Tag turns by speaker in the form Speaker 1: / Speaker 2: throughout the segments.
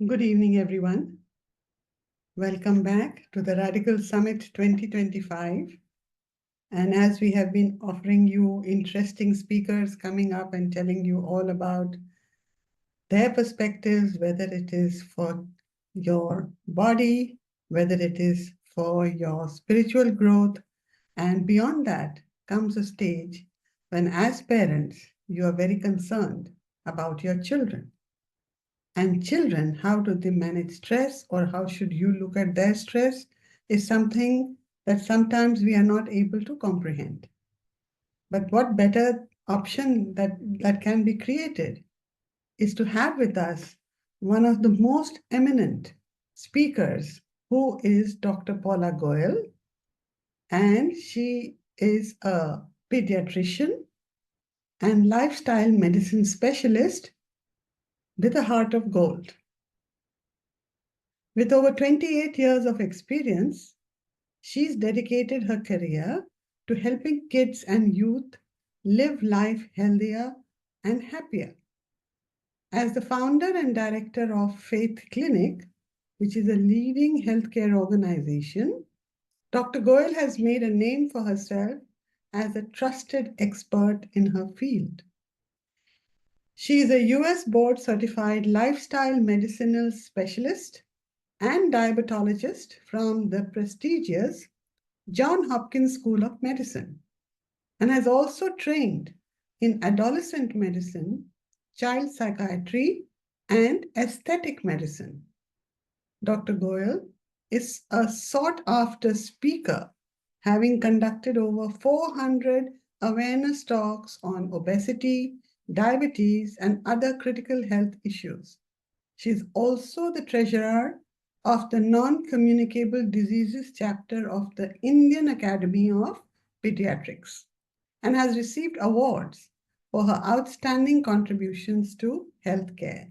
Speaker 1: Good evening, everyone. Welcome back to the Redikall Summit 2025. And as we have been offering you interesting speakers coming up and telling you all about their perspectives, whether it is for your body, whether it is for your spiritual growth, and beyond that comes a stage when, as parents, you are very concerned about your children. And children, how do they manage stress, or how should you look at their stress, is something that sometimes we are not able to comprehend. But what better option that can be created is to have with us one of the most eminent speakers, who is Dr. Paula Goel, and she is a pediatrician and lifestyle medicine specialist with a heart of gold. With over 28 years of experience, she's dedicated her career to helping kids and youth live life healthier and happier. As the founder and director of Faith Clinic, which is a leading healthcare organization, Dr. Goel has made a name for herself as a trusted expert in her field. She is a US board certified lifestyle medicinal specialist and diabetologist from the prestigious Johns Hopkins School of Medicine, and has also trained in adolescent medicine, child psychiatry, and aesthetic medicine. Dr. Goel is a sought-after speaker, having conducted over 400 awareness talks on obesity, diabetes, and other critical health issues. She is also the treasurer of the Non-Communicable Diseases chapter of the Indian Academy of Pediatrics, and has received awards for her outstanding contributions to healthcare.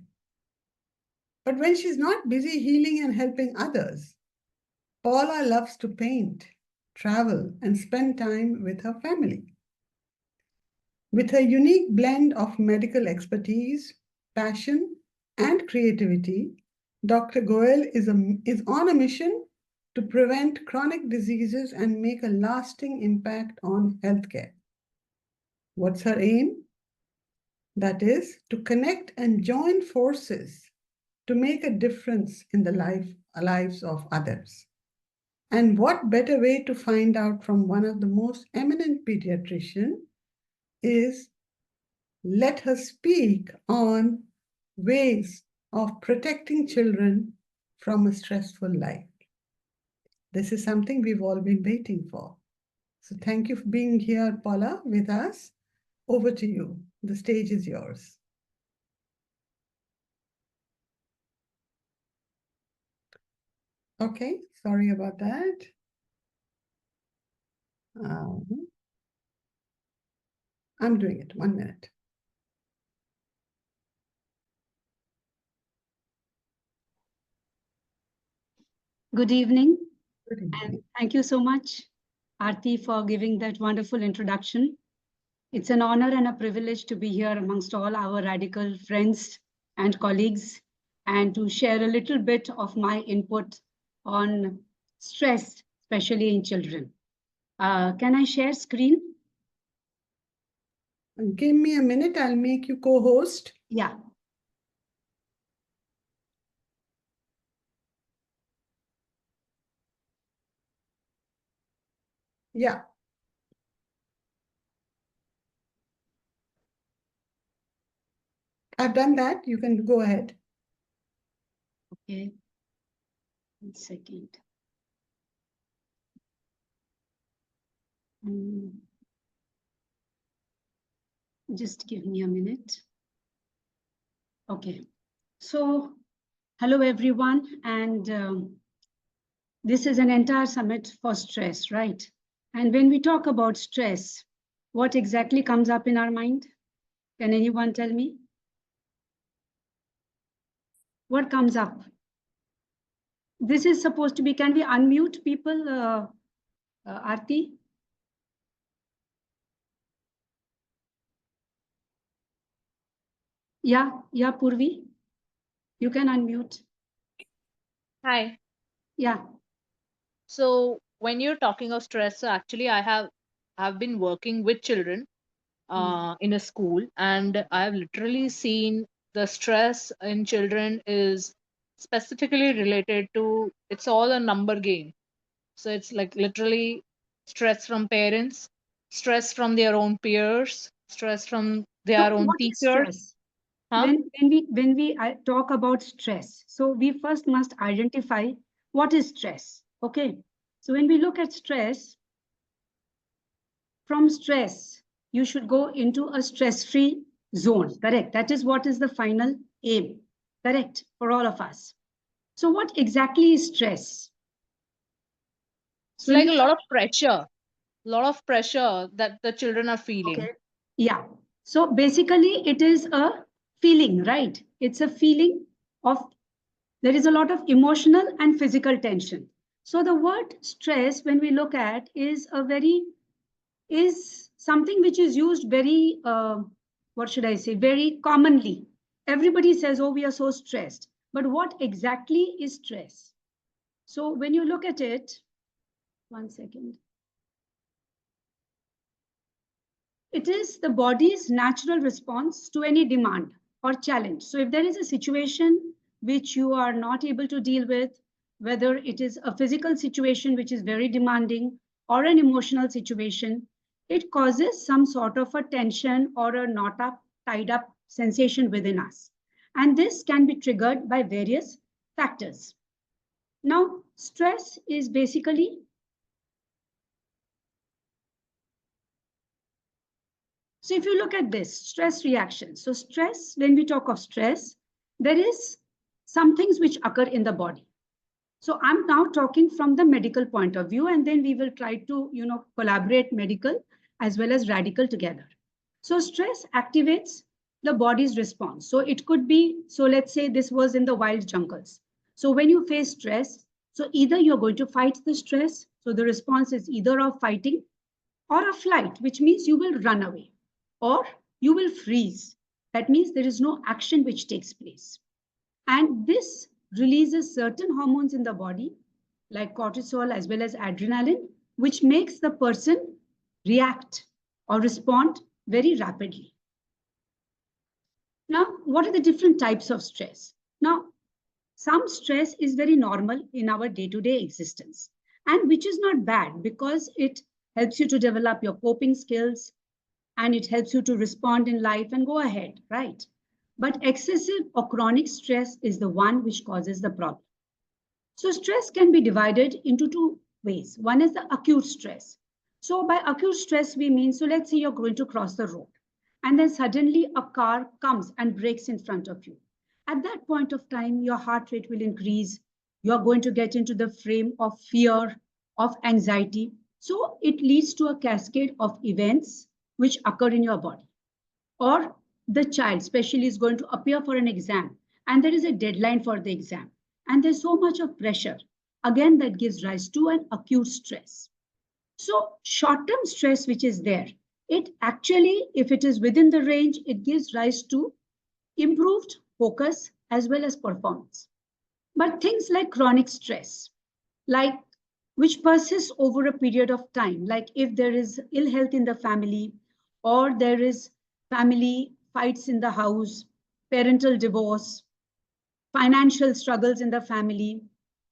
Speaker 1: But when she's not busy healing and helping others, Paula loves to paint, travel, and spend time with her family. With her unique blend of medical expertise, passion, and creativity, Dr. Goel is on a mission to prevent chronic diseases and make a lasting impact on healthcare. What's her aim? That is to connect and join forces to make a difference in the lives of others. And what better way to find out from one of the most eminent pediatricians is let her speak on ways of protecting children from a stressful life. This is something we've all been waiting for. So thank you for being here, Paula, with us. Over to you. The stage is yours. Okay, sorry about that. I'm doing it. 1 minute.
Speaker 2: Good evening.
Speaker 1: Good evening.
Speaker 2: And thank you so much, Aarti, for giving that wonderful introduction. It's an honor and a privilege to be here amongst all our Redikall friends and colleagues, and to share a little bit of my input on stress, especially in children. Can I share screen?
Speaker 1: Give me a minute. I'll make you co-host.
Speaker 2: Yeah.
Speaker 1: Yeah. I've done that. You can go ahead.
Speaker 2: Okay. 1 second. Just give me a minute. Okay. So, hello everyone, and this is an entire summit for stress, right? And when we talk about stress, what exactly comes up in our mind? Can anyone tell me? What comes up? This is supposed to be, can we unmute people, Aarti? Yeah, Purvi, you can unmute.
Speaker 3: Hi.
Speaker 2: Yeah.
Speaker 3: So when you're talking of stress, so actually I have been working with children
Speaker 2: Mm.
Speaker 3: in a school, and I have literally seen the stress in children is specifically related to, it's all a number game. So it's like literally stress from parents, stress from their own peers, stress from
Speaker 2: So
Speaker 3: their own
Speaker 2: what is
Speaker 3: teachers.
Speaker 2: stress?
Speaker 3: Huh?
Speaker 2: When we talk about stress, so we first must identify what is stress. Okay. So when we look at stress, from stress, you should go into a stress-free zone. Correct. That is what is the final aim. Correct for all of us. So what exactly is stress?
Speaker 3: It's
Speaker 2: So when
Speaker 3: like
Speaker 2: we
Speaker 3: a lot of pressure that the children are feeling.
Speaker 2: okay, yeah. So basically, it is a feeling, right? It's a feeling of there is a lot of emotional and physical tension. So the word stress, when we look at, is something which is used very what should I say, very commonly. Everybody says, "Oh, we are so stressed," but what exactly is stress? So when you look at it, one second. It is the body's natural response to any demand or challenge. So if there is a situation which you are not able to deal with, whether it is a physical situation which is very demanding or an emotional situation, it causes some sort of a tension or a knot up, tied up sensation within us. And this can be triggered by various factors. Now, stress is basically So if you look at this, stress reaction. So stress, when we talk of stress, there is some things which occur in the body. So I'm now talking from the medical point of view, and then we will try to, collaborate medical as well as radical together. So stress activates the body's response. So it could be, so let's say this was in the wild jungles. So when you face stress, so either you're going to fight the stress, so the response is either of fighting or a flight, which means you will run away, or you will freeze. That means there is no action which takes place. And this releases certain hormones in the body, like cortisol as well as adrenaline, which makes the person react or respond very rapidly. Now, what are the different types of stress? Now, some stress is very normal in our day to day existence, and which is not bad because it helps you to develop your coping skills, and it helps you to respond in life and go ahead, right? But excessive or chronic stress is the one which causes the problem. So, stress can be divided into two ways. One is the acute stress. So, by acute stress, we mean so let's say you're going to cross the road, and then suddenly a car comes and brakes in front of you. At that point of time, your heart rate will increase. You're going to get into the frame of fear, of anxiety. So, it leads to a cascade of events which occur in your body. Or the child, especially, is going to appear for an exam, and there is a deadline for the exam, and there's so much of pressure. Again, that gives rise to an acute stress. So, short term stress, which is there, it actually, if it is within the range, it gives rise to improved focus as well as performance. But things like chronic stress, like which persists over a period of time, like if there is ill health in the family, or there is family fights in the house, parental divorce, financial struggles in the family,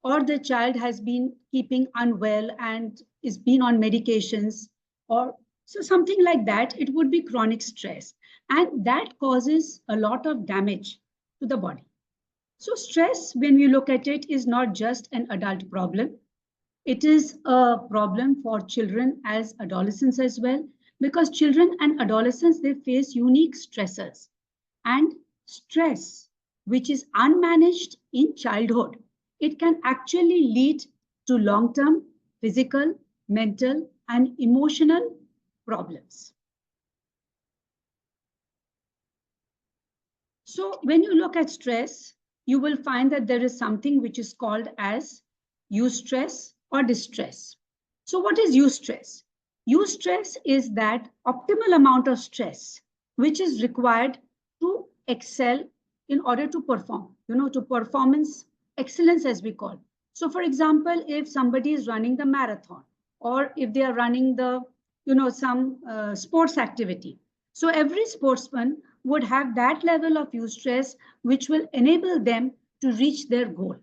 Speaker 2: or the child has been keeping unwell and is been on medications, or so something like that, it would be chronic stress. And that causes a lot of damage to the body. So stress, when we look at it, is not just an adult problem. It is a problem for children as adolescents as well, because children and adolescents, they face unique stressors. And stress, which is unmanaged in childhood, it can actually lead to long-term physical, mental, and emotional problems. So when you look at stress, you will find that there is something which is called as eustress or distress. So what is eustress? Eustress is that optimal amount of stress which is required to excel in order to perform, to performance excellence, as we call. So for example, if somebody is running the marathon, or if they are running the, some sports activity. So every sportsman would have that level of eustress, which will enable them to reach their goal.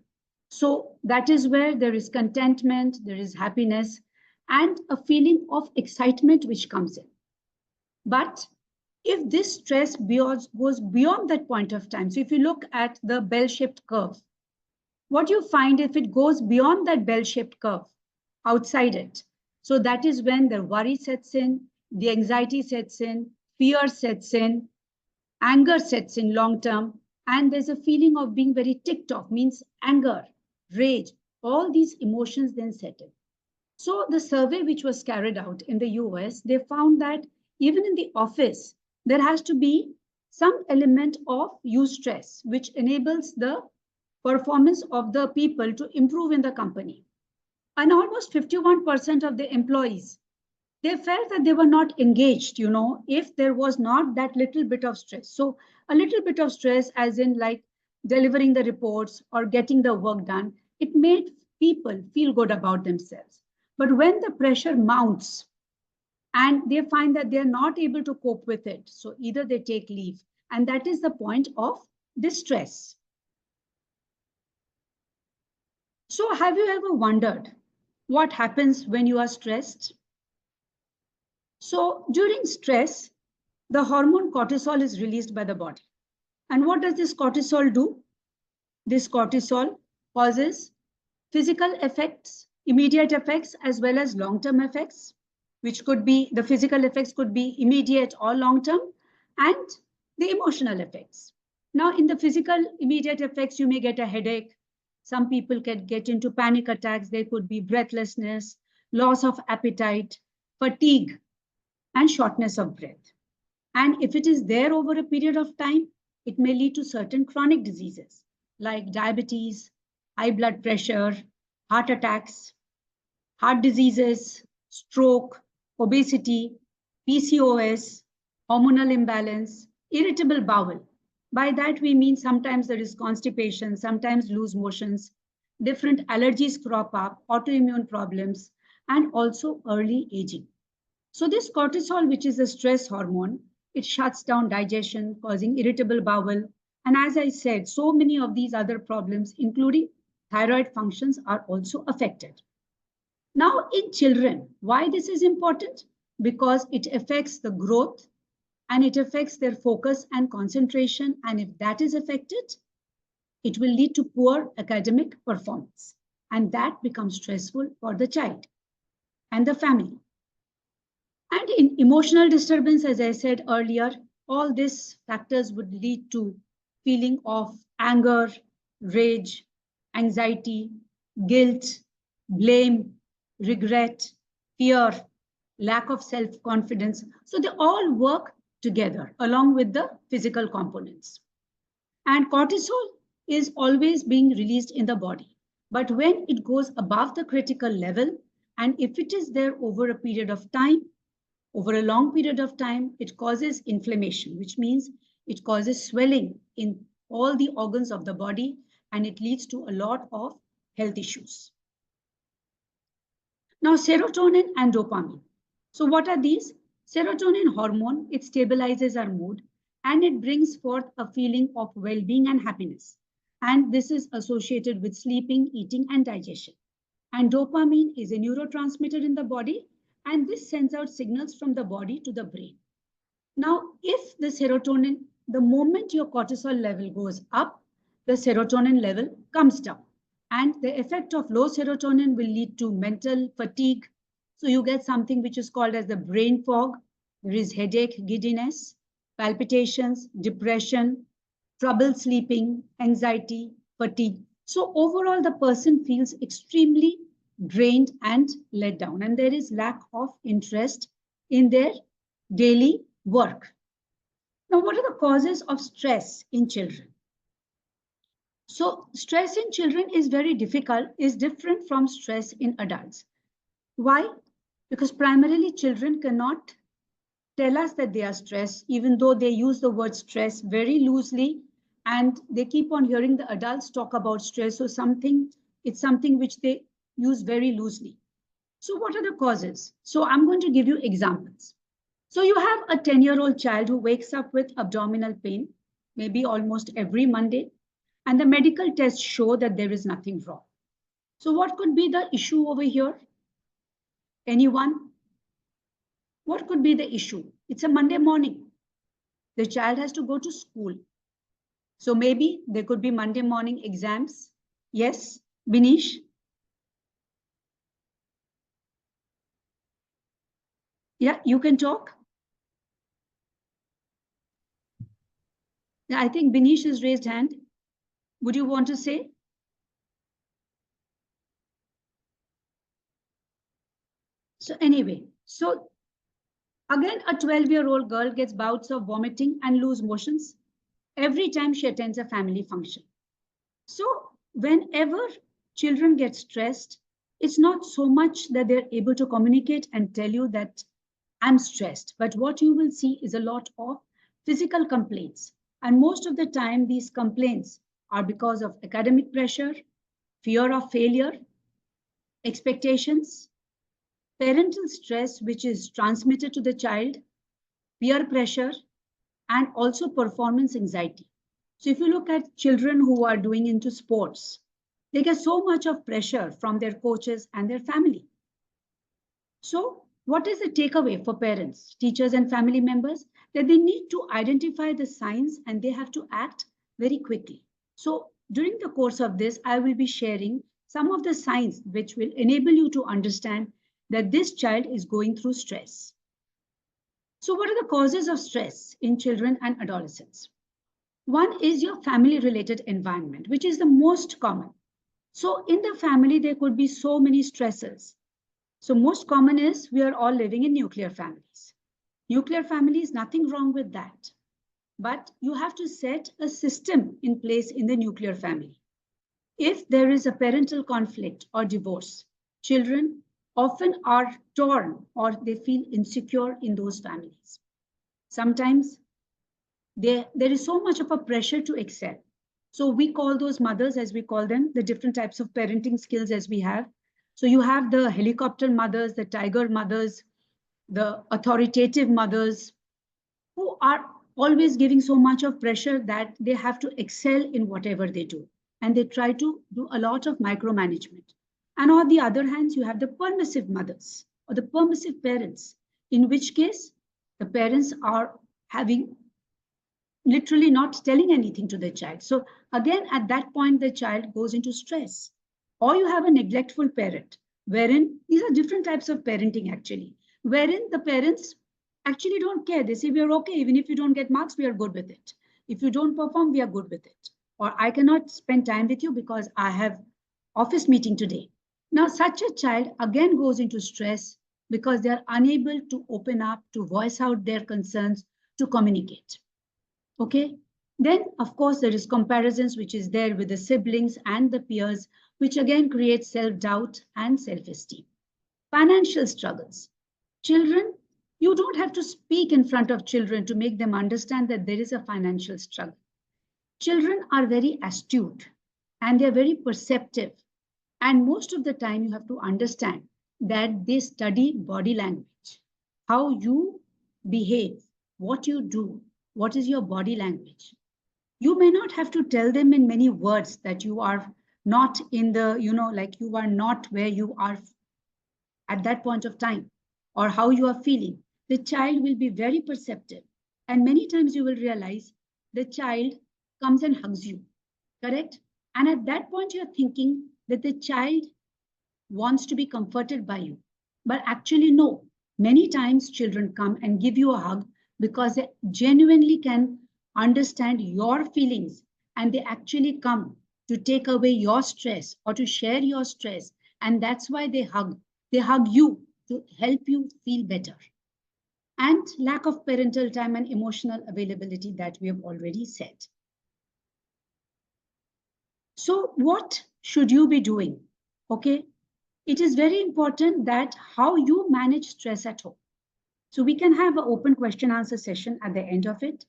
Speaker 2: So that is where there is contentment, there is happiness, and a feeling of excitement which comes in. But if this stress goes beyond that point of time, so if you look at the bell-shaped curve, what you find if it goes beyond that bell-shaped curve, outside it, so that is when the worry sets in, the anxiety sets in, fear sets in, anger sets in long term, and there's a feeling of being very ticked off, means anger, rage, all these emotions then set in. So the survey which was carried out in the US, they found that even in the office, there has to be some element of eustress, which enables the performance of the people to improve in the company. And almost 51% of the employees, they felt that they were not engaged, if there was not that little bit of stress. So a little bit of stress, as in like delivering the reports or getting the work done, it made people feel good about themselves. But when the pressure mounts and they find that they're not able to cope with it, so either they take leave, and that is the point of distress. So have you ever wondered what happens when you are stressed? So during stress, the hormone cortisol is released by the body. And what does this cortisol do? This cortisol causes physical effects, immediate effects, as well as long-term effects, which could be, the physical effects could be immediate or long-term, and the emotional effects. Now, in the physical immediate effects, you may get a headache. Some people can get into panic attacks. There could be breathlessness, loss of appetite, fatigue, and shortness of breath. And if it is there over a period of time, it may lead to certain chronic diseases like diabetes, high blood pressure, heart attacks, heart diseases, stroke, obesity, PCOS, hormonal imbalance, irritable bowel. By that we mean sometimes there is constipation, sometimes loose motions, different allergies crop up, autoimmune problems, and also early aging. So this cortisol, which is a stress hormone, it shuts down digestion, causing irritable bowel. And as I said, so many of these other problems, including thyroid functions, are also affected. Now in children, why this is important? Because it affects the growth and it affects their focus and concentration. And if that is affected, it will lead to poor academic performance. And that becomes stressful for the child and the family. And in emotional disturbance, as I said earlier, all these factors would lead to feeling of anger, rage, anxiety, guilt, blame, regret, fear, lack of self-confidence. So they all work together along with the physical components. And cortisol is always being released in the body. But when it goes above the critical level, and if it is there over a period of time, over a long period of time, it causes inflammation, which means it causes swelling in all the organs of the body, and it leads to a lot of health issues. Now, serotonin and dopamine. So what are these? Serotonin hormone, it stabilizes our mood and it brings forth a feeling of well-being and happiness. And this is associated with sleeping, eating, and digestion. And dopamine is a neurotransmitter in the body, and this sends out signals from the body to the brain. Now, if the serotonin, the moment your cortisol level goes up, the serotonin level comes down. And the effect of low serotonin will lead to mental fatigue. So you get something which is called as the brain fog. There is headache, giddiness, palpitations, depression, trouble sleeping, anxiety, fatigue. So overall, the person feels extremely drained and let down, and there is lack of interest in their daily work. Now, what are the causes of stress in children? So stress in children is very difficult, is different from stress in adults. Why? Because primarily children cannot tell us that they are stressed, even though they use the word stress very loosely and they keep on hearing the adults talk about stress. So it's something which they use very loosely. So what are the causes? So I'm going to give you examples. So you have a 10-year-old child who wakes up with abdominal pain, maybe almost every Monday, and the medical tests show that there is nothing wrong. So what could be the issue over here? Anyone? What could be the issue? It's a Monday morning. The child has to go to school. So maybe there could be Monday morning exams. Yes, Binish? Yeah, you can talk. Yeah, I think Binish has raised hand. Would you want to say? So anyway, so again, a 12-year-old girl gets bouts of vomiting and loose motions every time she attends a family function. So whenever children get stressed, it's not so much that they're able to communicate and tell you that I'm stressed, but what you will see is a lot of physical complaints. And most of the time, these complaints are because of academic pressure, fear of failure, expectations, parental stress, which is transmitted to the child, peer pressure, and also performance anxiety. So if you look at children who are doing into sports, they get so much of pressure from their coaches and their family. So what is the takeaway for parents, teachers, and family members? That they need to identify the signs and they have to act very quickly. So during the course of this, I will be sharing some of the signs which will enable you to understand that this child is going through stress. So what are the causes of stress in children and adolescents? One is your family-related environment, which is the most common. So in the family, there could be so many stresses. So most common is we are all living in nuclear families. Nuclear families, nothing wrong with that. But you have to set a system in place in the nuclear family. If there is a parental conflict or divorce, children often are torn or they feel insecure in those families. Sometimes there is so much of a pressure to excel. So we call those mothers, as we call them, the different types of parenting skills as we have. So you have the helicopter mothers, the tiger mothers, the authoritative mothers, who are always giving so much of pressure that they have to excel in whatever they do. And they try to do a lot of micromanagement. And on the other hand, you have the permissive mothers or the permissive parents, in which case the parents are having literally not telling anything to the child. So again, at that point, the child goes into stress. Or you have a neglectful parent, wherein these are different types of parenting actually, wherein the parents actually don't care. They say, we are okay. Even if you don't get marks, we are good with it. If you don't perform, we are good with it. Or I cannot spend time with you because I have office meeting today. Now, such a child again goes into stress because they are unable to open up, to voice out their concerns, to communicate. Okay. Then, of course, there is comparisons, which is there with the siblings and the peers, which again creates self-doubt and self-esteem. Financial struggles. Children, you don't have to speak in front of children to make them understand that there is a financial struggle. Children are very astute and they're very perceptive. And most of the time, you have to understand that they study body language, how you behave, what you do, what is your body language. You may not have to tell them in many words that you are not in the, like you are not where you are at that point of time or how you are feeling. The child will be very perceptive. And many times you will realize the child comes and hugs you, correct? And at that point, you're thinking that the child wants to be comforted by you. But actually, no. Many times children come and give you a hug because they genuinely can understand your feelings and they actually come to take away your stress or to share your stress. And that's why they hug. They hug you to help you feel better. And lack of parental time and emotional availability that we have already said. So what should you be doing? Okay. It is very important that how you manage stress at home. So we can have an open question answer session at the end of it.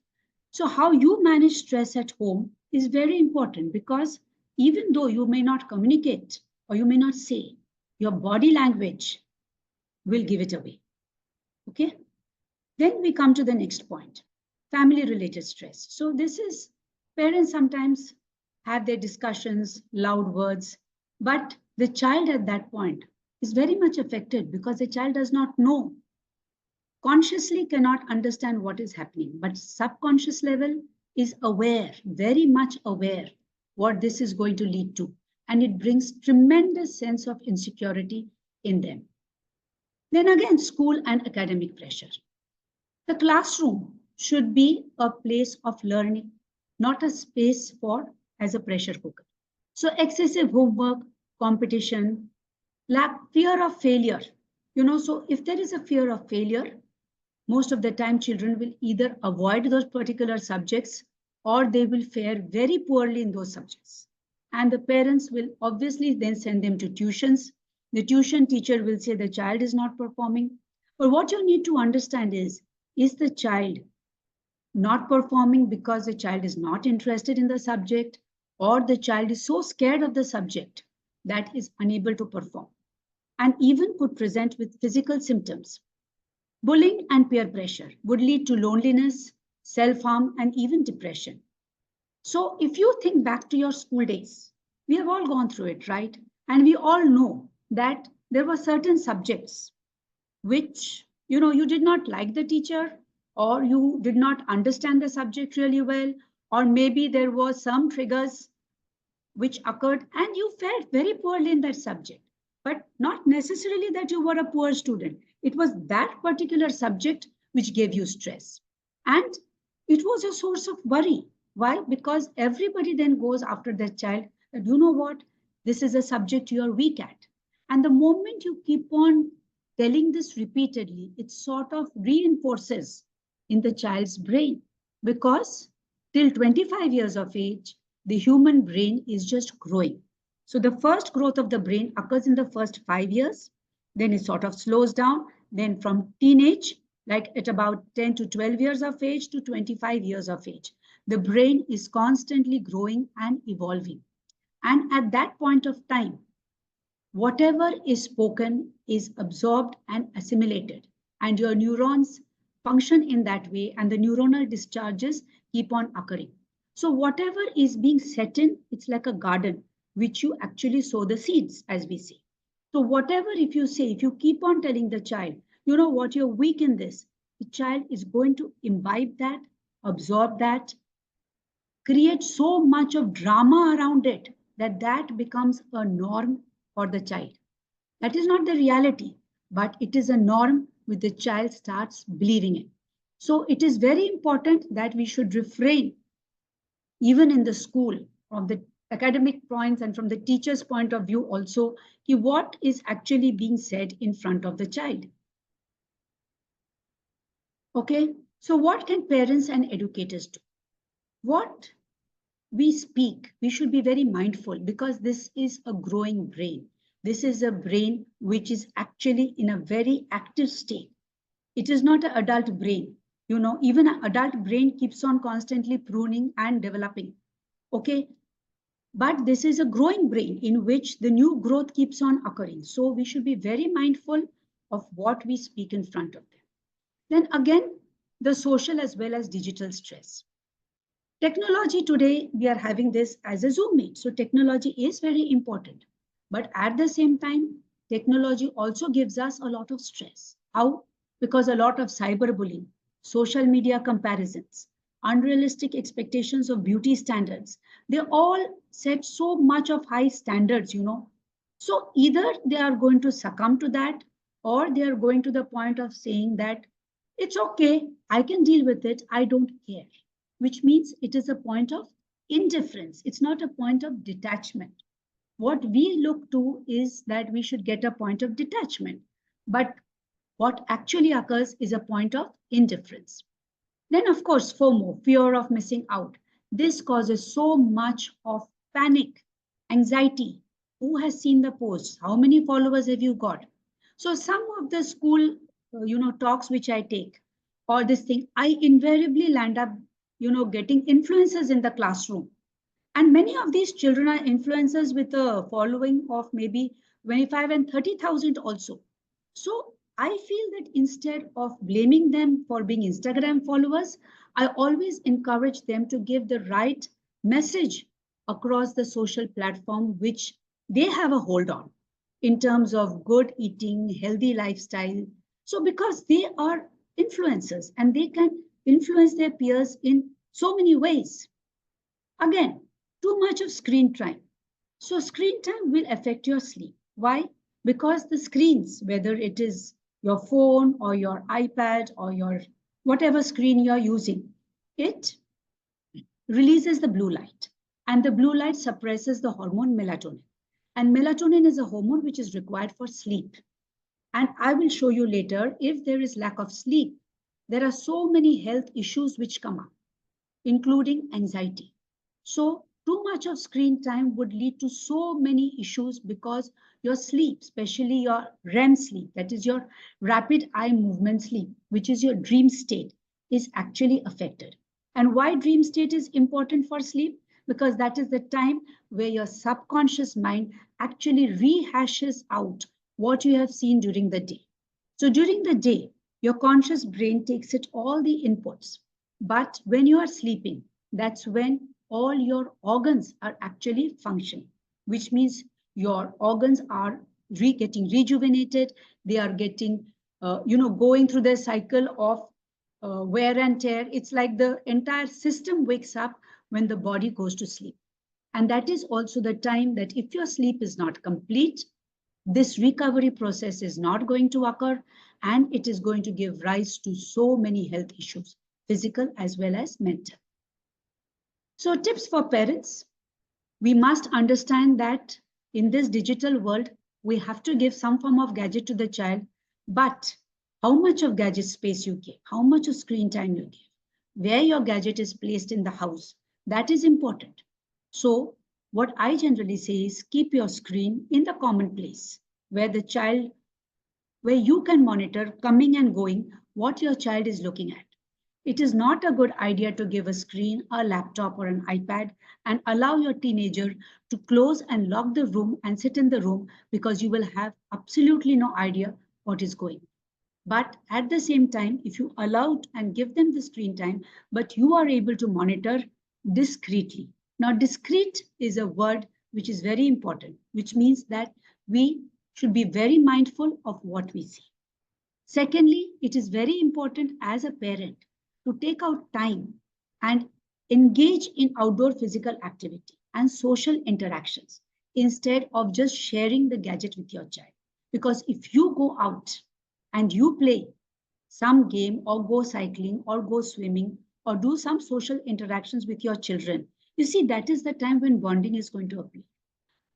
Speaker 2: So how you manage stress at home is very important, because even though you may not communicate or you may not say, your body language will give it away. Okay? Then we come to the next point, family related stress. So this is, parents sometimes have their discussions, loud words, but the child at that point is very much affected because the child does not know, consciously cannot understand what is happening, but subconscious level is aware, very much aware what this is going to lead to. And it brings tremendous sense of insecurity in them. Then again, school and academic pressure. The classroom should be a place of learning, not a space for as a pressure cooker. So excessive homework, competition, fear of failure. So if there is a fear of failure, most of the time children will either avoid those particular subjects or they will fare very poorly in those subjects. And the parents will obviously then send them to tuitions. The tuition teacher will say the child is not performing. But what you need to understand is the child not performing because the child is not interested in the subject, or the child is so scared of the subject that is unable to perform, and even could present with physical symptoms. Bullying and peer pressure would lead to loneliness, self-harm, and even depression. So if you think back to your school days, we have all gone through it, right? And we all know that there were certain subjects which, you did not like the teacher, or you did not understand the subject really well, or maybe there was some triggers which occurred and you fared very poorly in that subject, but not necessarily that you were a poor student. It was that particular subject which gave you stress. And it was a source of worry. Why? Because everybody then goes after that child that, you know what, this is a subject you are weak at. And the moment you keep on telling this repeatedly, it sort of reinforces in the child's brain, because till 25 years of age, the human brain is just growing. So the first growth of the brain occurs in the first 5 years, then it sort of slows down. Then from teenage, like at about 10 to 12 years of age to 25 years of age, the brain is constantly growing and evolving. And at that point of time, whatever is spoken is absorbed and assimilated, and your neurons function in that way, and the neuronal discharges keep on occurring. So whatever is being set in, it's like a garden which you actually sow the seeds, as we say. So whatever, if you say, if you keep on telling the child, you know what, you're weak in this, the child is going to imbibe that, absorb that, create so much of drama around it that that becomes a norm for the child. That is not the reality, but it is a norm which the child starts believing in. So it is very important that we should refrain, even in the school, from the academic points and from the teacher's point of view also, what is actually being said in front of the child. Okay, so what can parents and educators do? What we speak, we should be very mindful, because this is a growing brain. This is a brain which is actually in a very active state. It is not an adult brain. Even an adult brain keeps on constantly pruning and developing. Okay. But this is a growing brain in which the new growth keeps on occurring. So we should be very mindful of what we speak in front of them. Then again, the social as well as digital stress. Technology today, we are having this as a Zoom meet. So technology is very important. But at the same time, technology also gives us a lot of stress. How? Because a lot of cyberbullying, social media comparisons, unrealistic expectations of beauty standards, they all set so much of high standards. So either they are going to succumb to that, or they are going to the point of saying that it's okay, I can deal with it, I don't care, which means it is a point of indifference. It's not a point of detachment. What we look to is that we should get a point of detachment, but what actually occurs is a point of indifference. Then, of course, FOMO, fear of missing out. This causes so much of panic, anxiety. Who has seen the posts? How many followers have you got? So some of the school, talks which I take, or this thing, I invariably land up, getting influencers in the classroom And many of these children are influencers with a following of maybe 25 and 30,000 also. So I feel that instead of blaming them for being Instagram followers, I always encourage them to give the right message across the social platform which they have a hold on in terms of good eating, healthy lifestyle. So because they are influencers and they can influence their peers in so many ways. Again, too much of screen time. So screen time will affect your sleep. Why? Because the screens, whether it is your phone or your iPad or your whatever screen you're using, it releases the blue light. And the blue light suppresses the hormone melatonin. And melatonin is a hormone which is required for sleep. And I will show you later, if there is lack of sleep, there are so many health issues which come up, including anxiety. So, too much of screen time would lead to so many issues because your sleep, especially your REM sleep, that is your rapid eye movement sleep, which is your dream state, is actually affected. And why dream state is important for sleep? Because that is the time where your subconscious mind actually rehashes out what you have seen during the day. So during the day, your conscious brain takes it all the inputs. But when you are sleeping, that's when all your organs are actually functioning, which means your organs are getting rejuvenated. They are getting, going through the cycle of wear and tear. It's like the entire system wakes up when the body goes to sleep. And that is also the time that if your sleep is not complete, this recovery process is not going to occur and it is going to give rise to so many health issues, physical as well as mental. So tips for parents. We must understand that in this digital world, we have to give some form of gadget to the child, but how much of gadget space you give, how much of screen time you give, where your gadget is placed in the house, that is important. So what I generally say is keep your screen in the common place where the child, where you can monitor coming and going what your child is looking at. It is not a good idea to give a screen, a laptop, or an iPad and allow your teenager to close and lock the room and sit in the room because you will have absolutely no idea what is going. But at the same time, if you allow and give them the screen time, but you are able to monitor discreetly. Now, discreet is a word which is very important, which means that we should be very mindful of what we see. Secondly, it is very important as a parent to take out time and engage in outdoor physical activity and social interactions instead of just sharing the gadget with your child. Because if you go out and you play some game or go cycling or go swimming or do some social interactions with your children, you see, that is the time when bonding is going to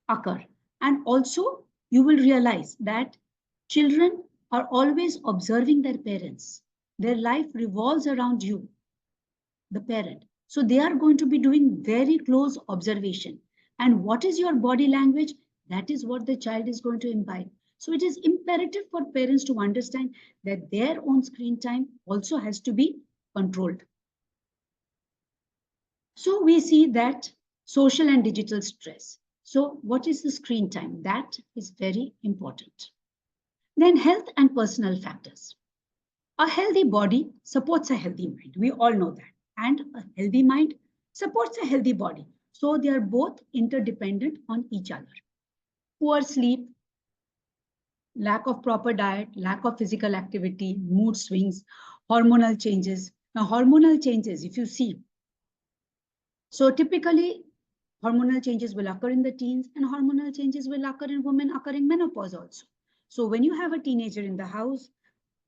Speaker 2: occur. And also, you will realize that children are always observing their parents. Their life revolves around you, the parent. So they are going to be doing very close observation. And what is your body language? That is what the child is going to imbibe. So it is imperative for parents to understand that their own screen time also has to be controlled. So we see that social and digital stress. So what is the screen time? That is very important. Then health and personal factors. A healthy body supports a healthy mind. We all know that. And a healthy mind supports a healthy body. So they are both interdependent on each other. Poor sleep, lack of proper diet, lack of physical activity, mood swings, hormonal changes. Now, hormonal changes, if you see, so typically hormonal changes will occur in the teens and hormonal changes will occur in women occurring menopause also. So when you have a teenager in the house,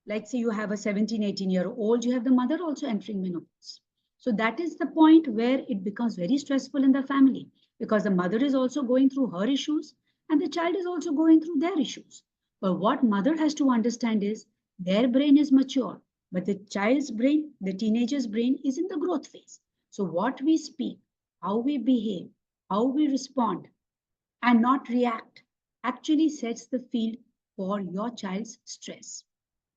Speaker 2: like say you have a 17, 18-year-old, you have the mother also entering menopause. So that is the point where it becomes very stressful in the family because the mother is also going through her issues and the child is also going through their issues. But what mother has to understand is their brain is mature, but the child's brain, the teenager's brain is in the growth phase. So what we speak, how we behave, how we respond and not react actually sets the field for your child's stress.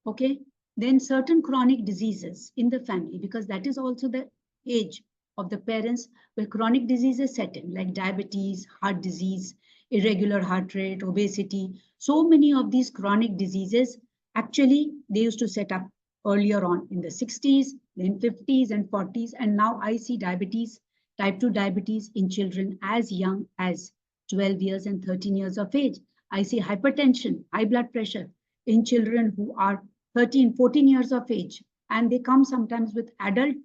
Speaker 2: Okay, then certain chronic diseases in the family, because that is also the age of the parents where chronic diseases set in, like diabetes, heart disease, irregular heart rate, obesity. So many of these chronic diseases, actually, they used to set up earlier on in the 60s, then 50s and 40s. And now I see diabetes, type 2 diabetes in children as young as 12 years and 13 years of age. I see hypertension, high blood pressure in children who are 13, 14 years of age. And they come sometimes with adult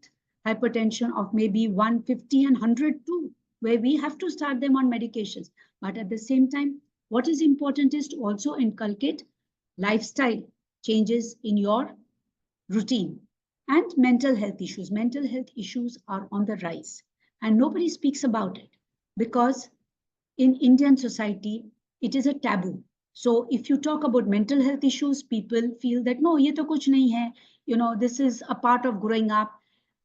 Speaker 2: hypertension of maybe 150 and 100 too, where we have to start them on medications. But at the same time, what is important is to also inculcate lifestyle changes in your routine. And mental health issues. Mental health issues are on the rise, and nobody speaks about it because in Indian society, it is a taboo. So if you talk about mental health issues, people feel that no, ye to kuch nahi hai. This is a part of growing up.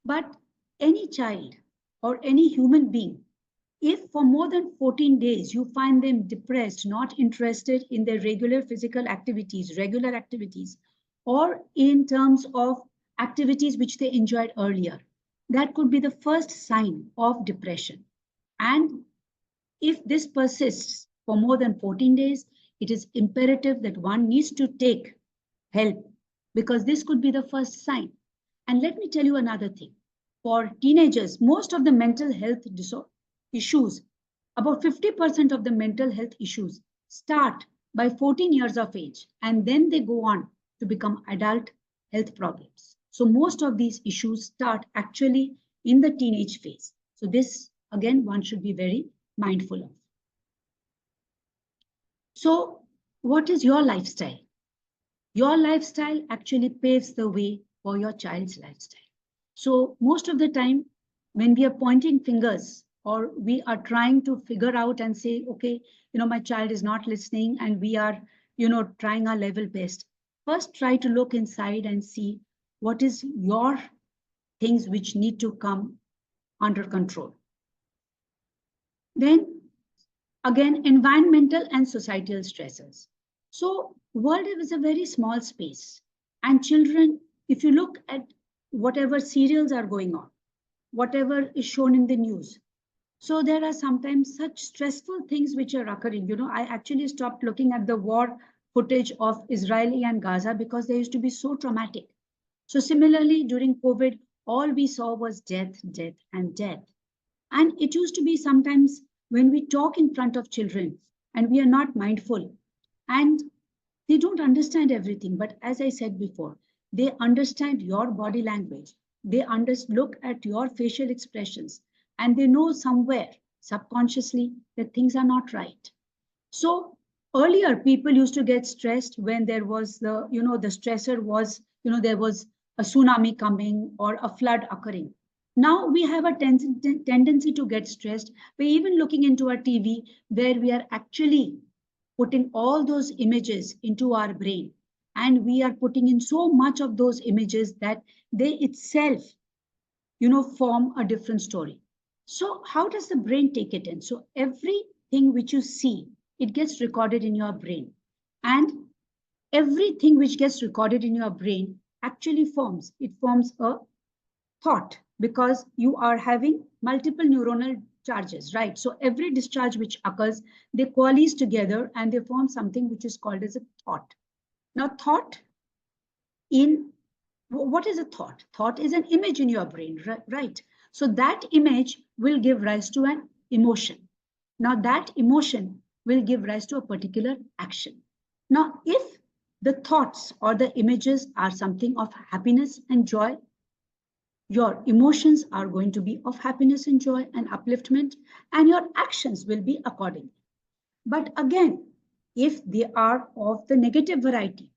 Speaker 2: But any child or any human being, if for more than 14 days you find them depressed, not interested in their regular physical activities, or in terms of activities which they enjoyed earlier, that could be the first sign of depression. And if this persists for more than 14 days, it is imperative that one needs to take help because this could be the first sign. And let me tell you another thing. For teenagers, most of the mental health issues, about 50% of the mental health issues start by 14 years of age, and then they go on to become adult health problems. So most of these issues start actually in the teenage phase. So this, again, one should be very mindful of. So what is your lifestyle? Your lifestyle actually paves the way for your child's lifestyle. So most of the time, when we are pointing fingers or we are trying to figure out and say, okay, my child is not listening and we are, trying our level best. First, try to look inside and see what is your things which need to come under control. Then again, environmental and societal stressors. So world is a very small space, and children, if you look at whatever serials are going on, whatever is shown in the news, so there are sometimes such stressful things which are occurring. I actually stopped looking at the war footage of Israeli and Gaza because they used to be so traumatic. So similarly, during COVID, all we saw was death, death, and death. And it used to be sometimes when we talk in front of children and we are not mindful and they don't understand everything. But as I said before, they understand your body language. They look at your facial expressions and they know somewhere subconsciously that things are not right. So earlier people used to get stressed when there was the stressor was, there was a tsunami coming or a flood occurring. Now we have a tendency to get stressed by even looking into our TV where we are actually putting all those images into our brain. And we are putting in so much of those images that they itself, form a different story. So how does the brain take it in? So everything which you see, it gets recorded in your brain. And everything which gets recorded in your brain actually forms a thought because you are having multiple neuronal charges, right? So every discharge which occurs, they coalesce together and they form something which is called as a thought. Now, what is a thought? Thought is an image in your brain, right? So that image will give rise to an emotion. Now that emotion will give rise to a particular action. Now, if the thoughts or the images are something of happiness and joy, your emotions are going to be of happiness and joy and upliftment, and your actions will be accordingly. But again, if they are of the negative variety,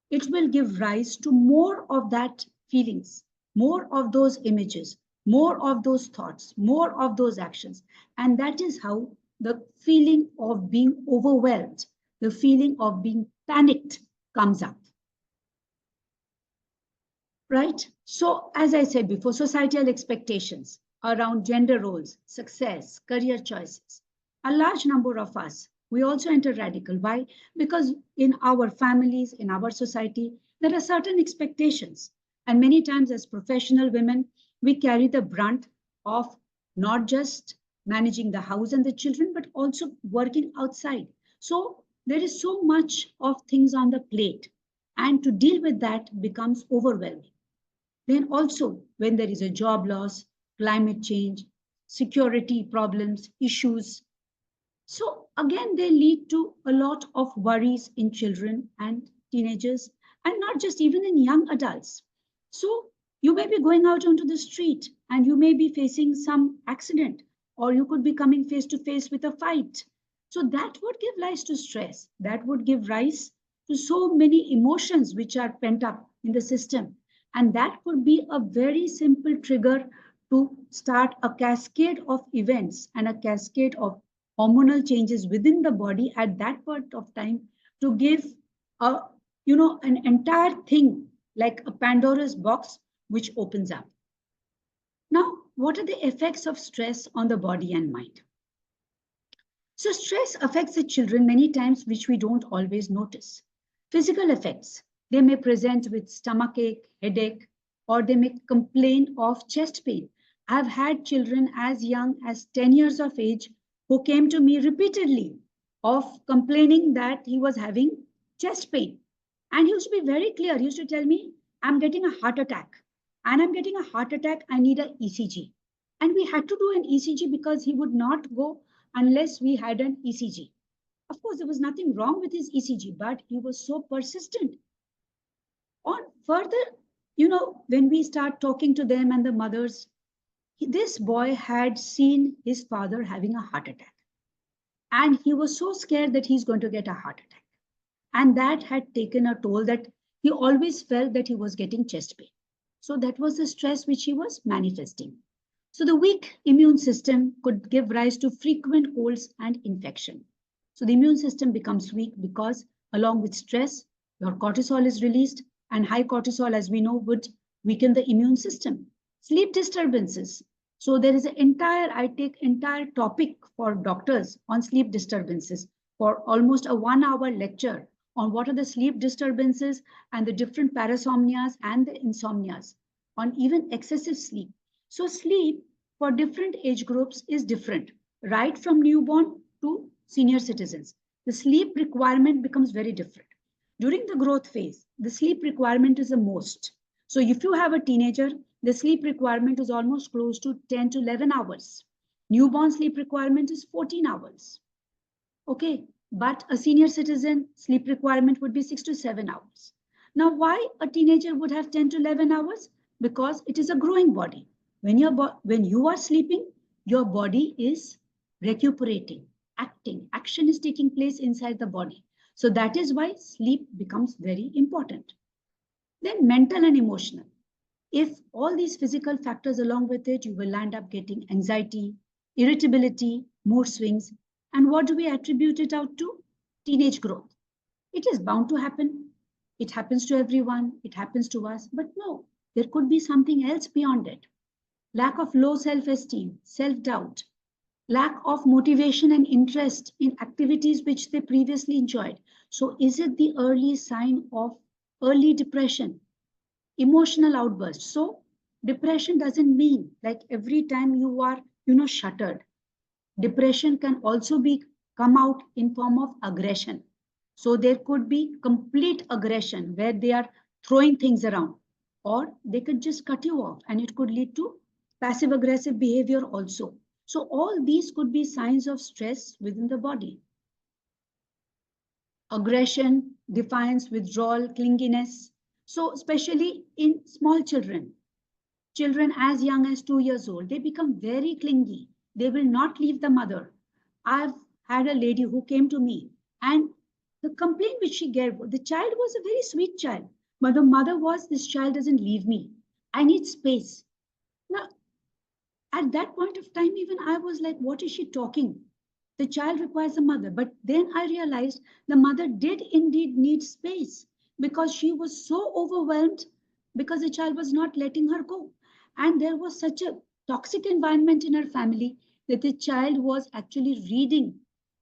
Speaker 2: it will give rise to more of that feelings, more of those images, more of those thoughts, more of those actions. And that is how the feeling of being overwhelmed, the feeling of being panicked comes up. Right? So, as I said before, societal expectations around gender roles, success, career choices. A large number of us, we also enter Redikall. Why? Because in our families, in our society, there are certain expectations. And many times as professional women, we carry the brunt of not just managing the house and the children, but also working outside. So there is so much of things on the plate, and to deal with that becomes overwhelming. Then also, when there is a job loss, climate change, security problems, issues, so again, they lead to a lot of worries in children and teenagers, and not just even in young adults. So you may be going out onto the street and you may be facing some accident, or you could be coming face to face with a fight. So that would give rise to stress. That would give rise to so many emotions which are pent up in the system. And that could be a very simple trigger to start a cascade of events and a cascade of hormonal changes within the body at that point of time, to give a, an entire thing like a Pandora's box which opens up. Now, what are the effects of stress on the body and mind? So stress affects the children many times, which we don't always notice. Physical effects: they may present with stomach ache, headache, or they may complain of chest pain. I've had children as young as 10 years of age who came to me repeatedly of complaining that he was having chest pain. And he used to be very clear. He used to tell me, I'm getting a heart attack. And I'm getting a heart attack. I need an ECG. And we had to do an ECG because he would not go unless we had an ECG. Of course, there was nothing wrong with his ECG, but he was so persistent. On further, when we start talking to them and the mothers, this boy had seen his father having a heart attack. And he was so scared that he's going to get a heart attack. And that had taken a toll, that he always felt that he was getting chest pain. So that was the stress which he was manifesting. So the weak immune system could give rise to frequent colds and infection. So the immune system becomes weak because along with stress, your cortisol is released, and high cortisol, as we know, would weaken the immune system. Sleep disturbances. So there is I take entire topic for doctors on sleep disturbances for almost a 1 hour lecture on what are the sleep disturbances and the different parasomnias and the insomnias, on even excessive sleep. So sleep for different age groups is different, right from newborn to senior citizens. The sleep requirement becomes very different. During the growth phase, the sleep requirement is the most. So if you have a teenager, the sleep requirement is almost close to 10 to 11 hours. Newborn sleep requirement is 14 hours. Okay, but a senior citizen sleep requirement would be 6 to 7 hours. Now, why a teenager would have 10 to 11 hours? Because it is a growing body. When you are sleeping, your body is recuperating, acting. Action is taking place inside the body. So that is why sleep becomes very important. Then mental and emotional. If all these physical factors along with it, you will end up getting anxiety, irritability, mood swings. And what do we attribute it out to? Teenage growth. It is bound to happen. It happens to everyone. It happens to us. But no, there could be something else beyond it. Lack of low self-esteem, self-doubt, lack of motivation and interest in activities which they previously enjoyed. So is it the early sign of early depression? Emotional outbursts. So depression doesn't mean like every time you are, shuttered. Depression can also be come out in form of aggression. So there could be complete aggression where they are throwing things around, or they could just cut you off, and it could lead to passive aggressive behavior also. So all these could be signs of stress within the body. Aggression, defiance, withdrawal, clinginess. So especially in small children, children as young as 2 years old, they become very clingy. They will not leave the mother. I've had a lady who came to me, and the complaint which she gave, the child was a very sweet child, but the mother was, this child doesn't leave me. I need space. Now, at that point of time, even I was like, what is she talking? The child requires a mother. But then I realized the mother did indeed need space because she was so overwhelmed because the child was not letting her go. And there was such a toxic environment in her family that the child was actually reading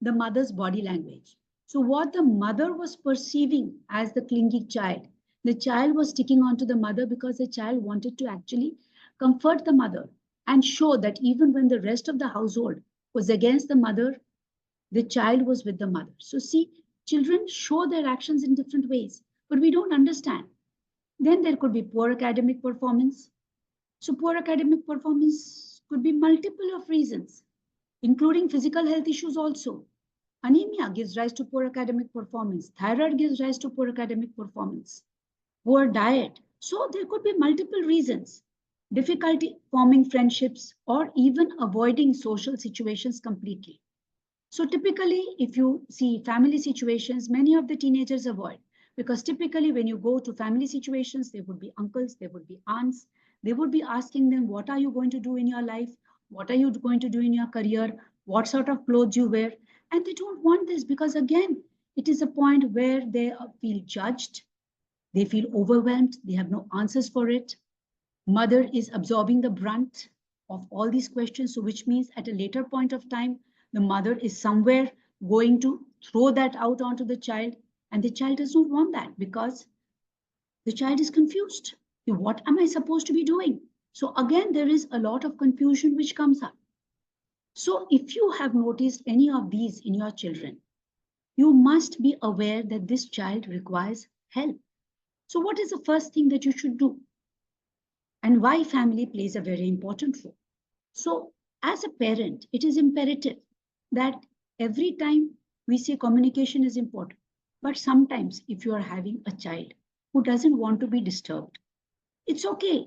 Speaker 2: the mother's body language. So what the mother was perceiving as the clingy child, the child was sticking onto the mother because the child wanted to actually comfort the mother. and show that even when the rest of the household was against the mother, the child was with the mother. So see, children show their actions in different ways, but we don't understand. Then there could be poor academic performance. So poor academic performance could be multiple of reasons, including physical health issues also. Anemia gives rise to poor academic performance. Thyroid gives rise to poor academic performance. Poor diet. So there could be multiple reasons. Difficulty forming friendships or even avoiding social situations completely. So typically, if you see family situations, many of the teenagers avoid, because typically when you go to family situations, there would be uncles, there would be aunts, they would be asking them, what are you going to do in your life? What are you going to do in your career? What sort of clothes you wear? And they don't want this because again, it is a point where they feel judged, they feel overwhelmed, they have no answers for it. Mother is absorbing the brunt of all these questions, so which means at a later point of time, the mother is somewhere going to throw that out onto the child, and the child does not want that because the child is confused. What am I supposed to be doing? So again, there is a lot of confusion which comes up. So if you have noticed any of these in your children, you must be aware that this child requires help. So what is the first thing that you should do? And why family plays a very important role? So as a parent, it is imperative that every time we say communication is important, but sometimes if you are having a child who doesn't want to be disturbed, it's okay.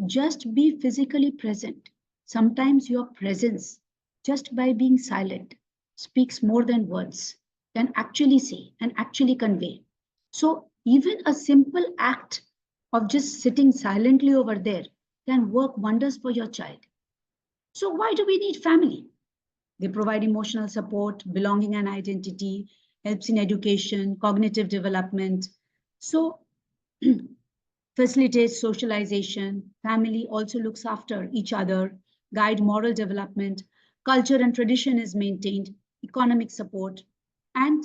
Speaker 2: Just be physically present. Sometimes your presence, just by being silent, speaks more than words can actually say and actually convey. So even a simple act of just sitting silently over there can work wonders for your child. So why do we need family? They provide emotional support, belonging and identity, helps in education, cognitive development. So facilitates socialization. Family also looks after each other, guide moral development, culture and tradition is maintained, economic support, and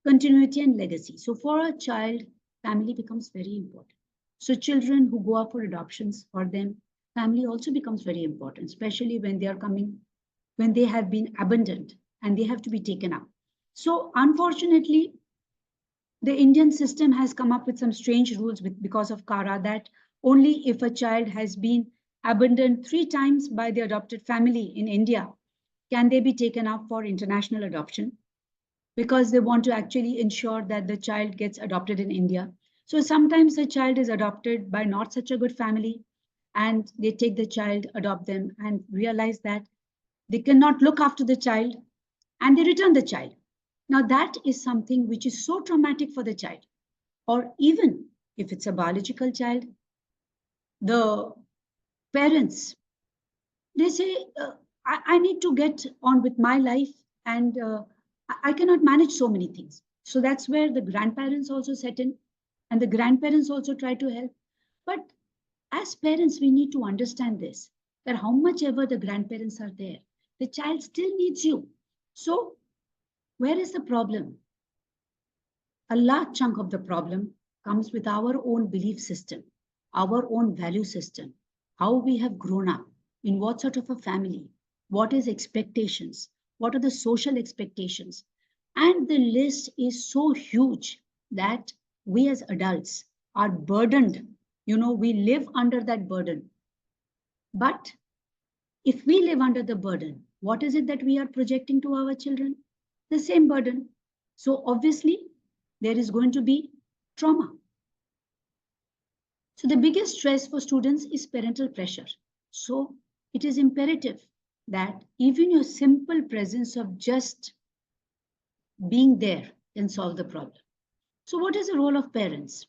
Speaker 2: continuity and legacy. So for a child, family becomes very important. So children who go up for adoptions, for them, family also becomes very important, especially when they are coming, when they have been abandoned and they have to be taken up. So unfortunately, the Indian system has come up with some strange rules because of Kara that only if a child has been abandoned 3 times by the adopted family in India can they be taken up for international adoption, because they want to actually ensure that the child gets adopted in India. So sometimes the child is adopted by not such a good family and they take the child, adopt them, and realize that they cannot look after the child and they return the child. Now that is something which is so traumatic for the child. Or even if it's a biological child, the parents, they say, I need to get on with my life and I cannot manage so many things. So that's where the grandparents also set in and the grandparents also try to help. But as parents, we need to understand this, that how much ever the grandparents are there, the child still needs you. So where is the problem? A large chunk of the problem comes with our own belief system, our own value system, how we have grown up, in what sort of a family, what is expectations, what are the social expectations. And the list is so huge that we as adults are burdened. We live under that burden. But if we live under the burden, what is it that we are projecting to our children? The same burden. So obviously, there is going to be trauma. So the biggest stress for students is parental pressure. So it is imperative that even your simple presence of just being there can solve the problem. So what is the role of parents?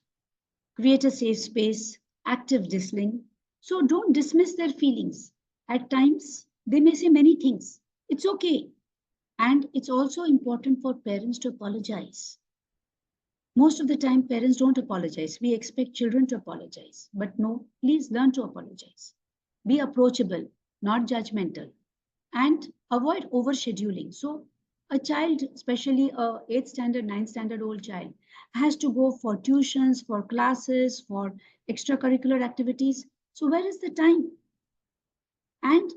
Speaker 2: Create a safe space, active listening. So don't dismiss their feelings. At times, they may say many things. It's okay. And it's also important for parents to apologize. Most of the time, parents don't apologize. We expect children to apologize. But no, please learn to apologize. Be approachable, not judgmental, and avoid overscheduling. So a child, especially a 8th standard, 9th standard old child, has to go for tuitions, for classes, for extracurricular activities. So where is the time? And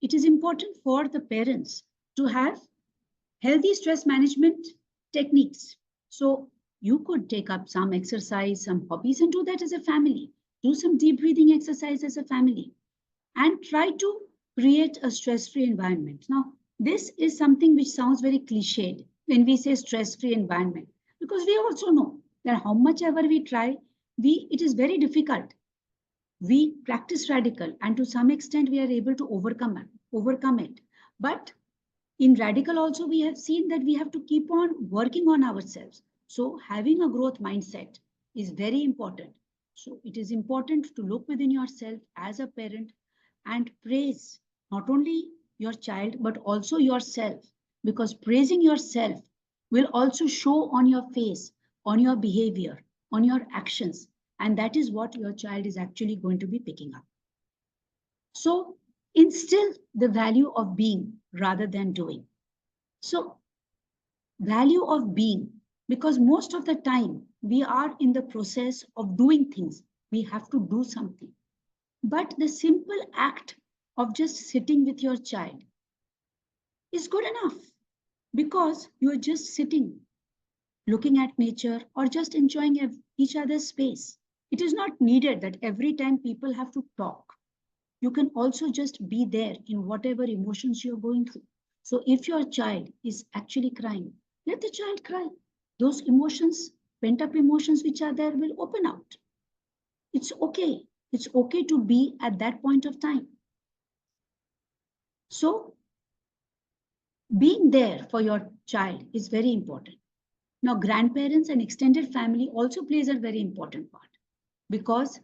Speaker 2: it is important for the parents to have healthy stress management techniques. So you could take up some exercise, some hobbies, and do that as a family. Do some deep breathing exercise as a family and try to create a stress-free environment. Now, this is something which sounds very cliched when we say stress-free environment, because we also know that how much ever we try, it is very difficult. We practice Redikall, and to some extent we are able to overcome it. But in Redikall also, we have seen that we have to keep on working on ourselves. So having a growth mindset is very important. So it is important to look within yourself as a parent and praise not only your child, but also yourself, because praising yourself will also show on your face, on your behavior, on your actions. And that is what your child is actually going to be picking up. So instill the value of being rather than doing. So value of being, because most of the time we are in the process of doing things. We have to do something. But the simple act of just sitting with your child is good enough, because you're just sitting, looking at nature, or just enjoying each other's space. It is not needed that every time people have to talk. You can also just be there in whatever emotions you're going through. So if your child is actually crying, let the child cry. Those emotions, pent up emotions which are there, will open out. It's okay. It's okay to be at that point of time. So being there for your child is very important. Now, grandparents and extended family also plays a very important part, because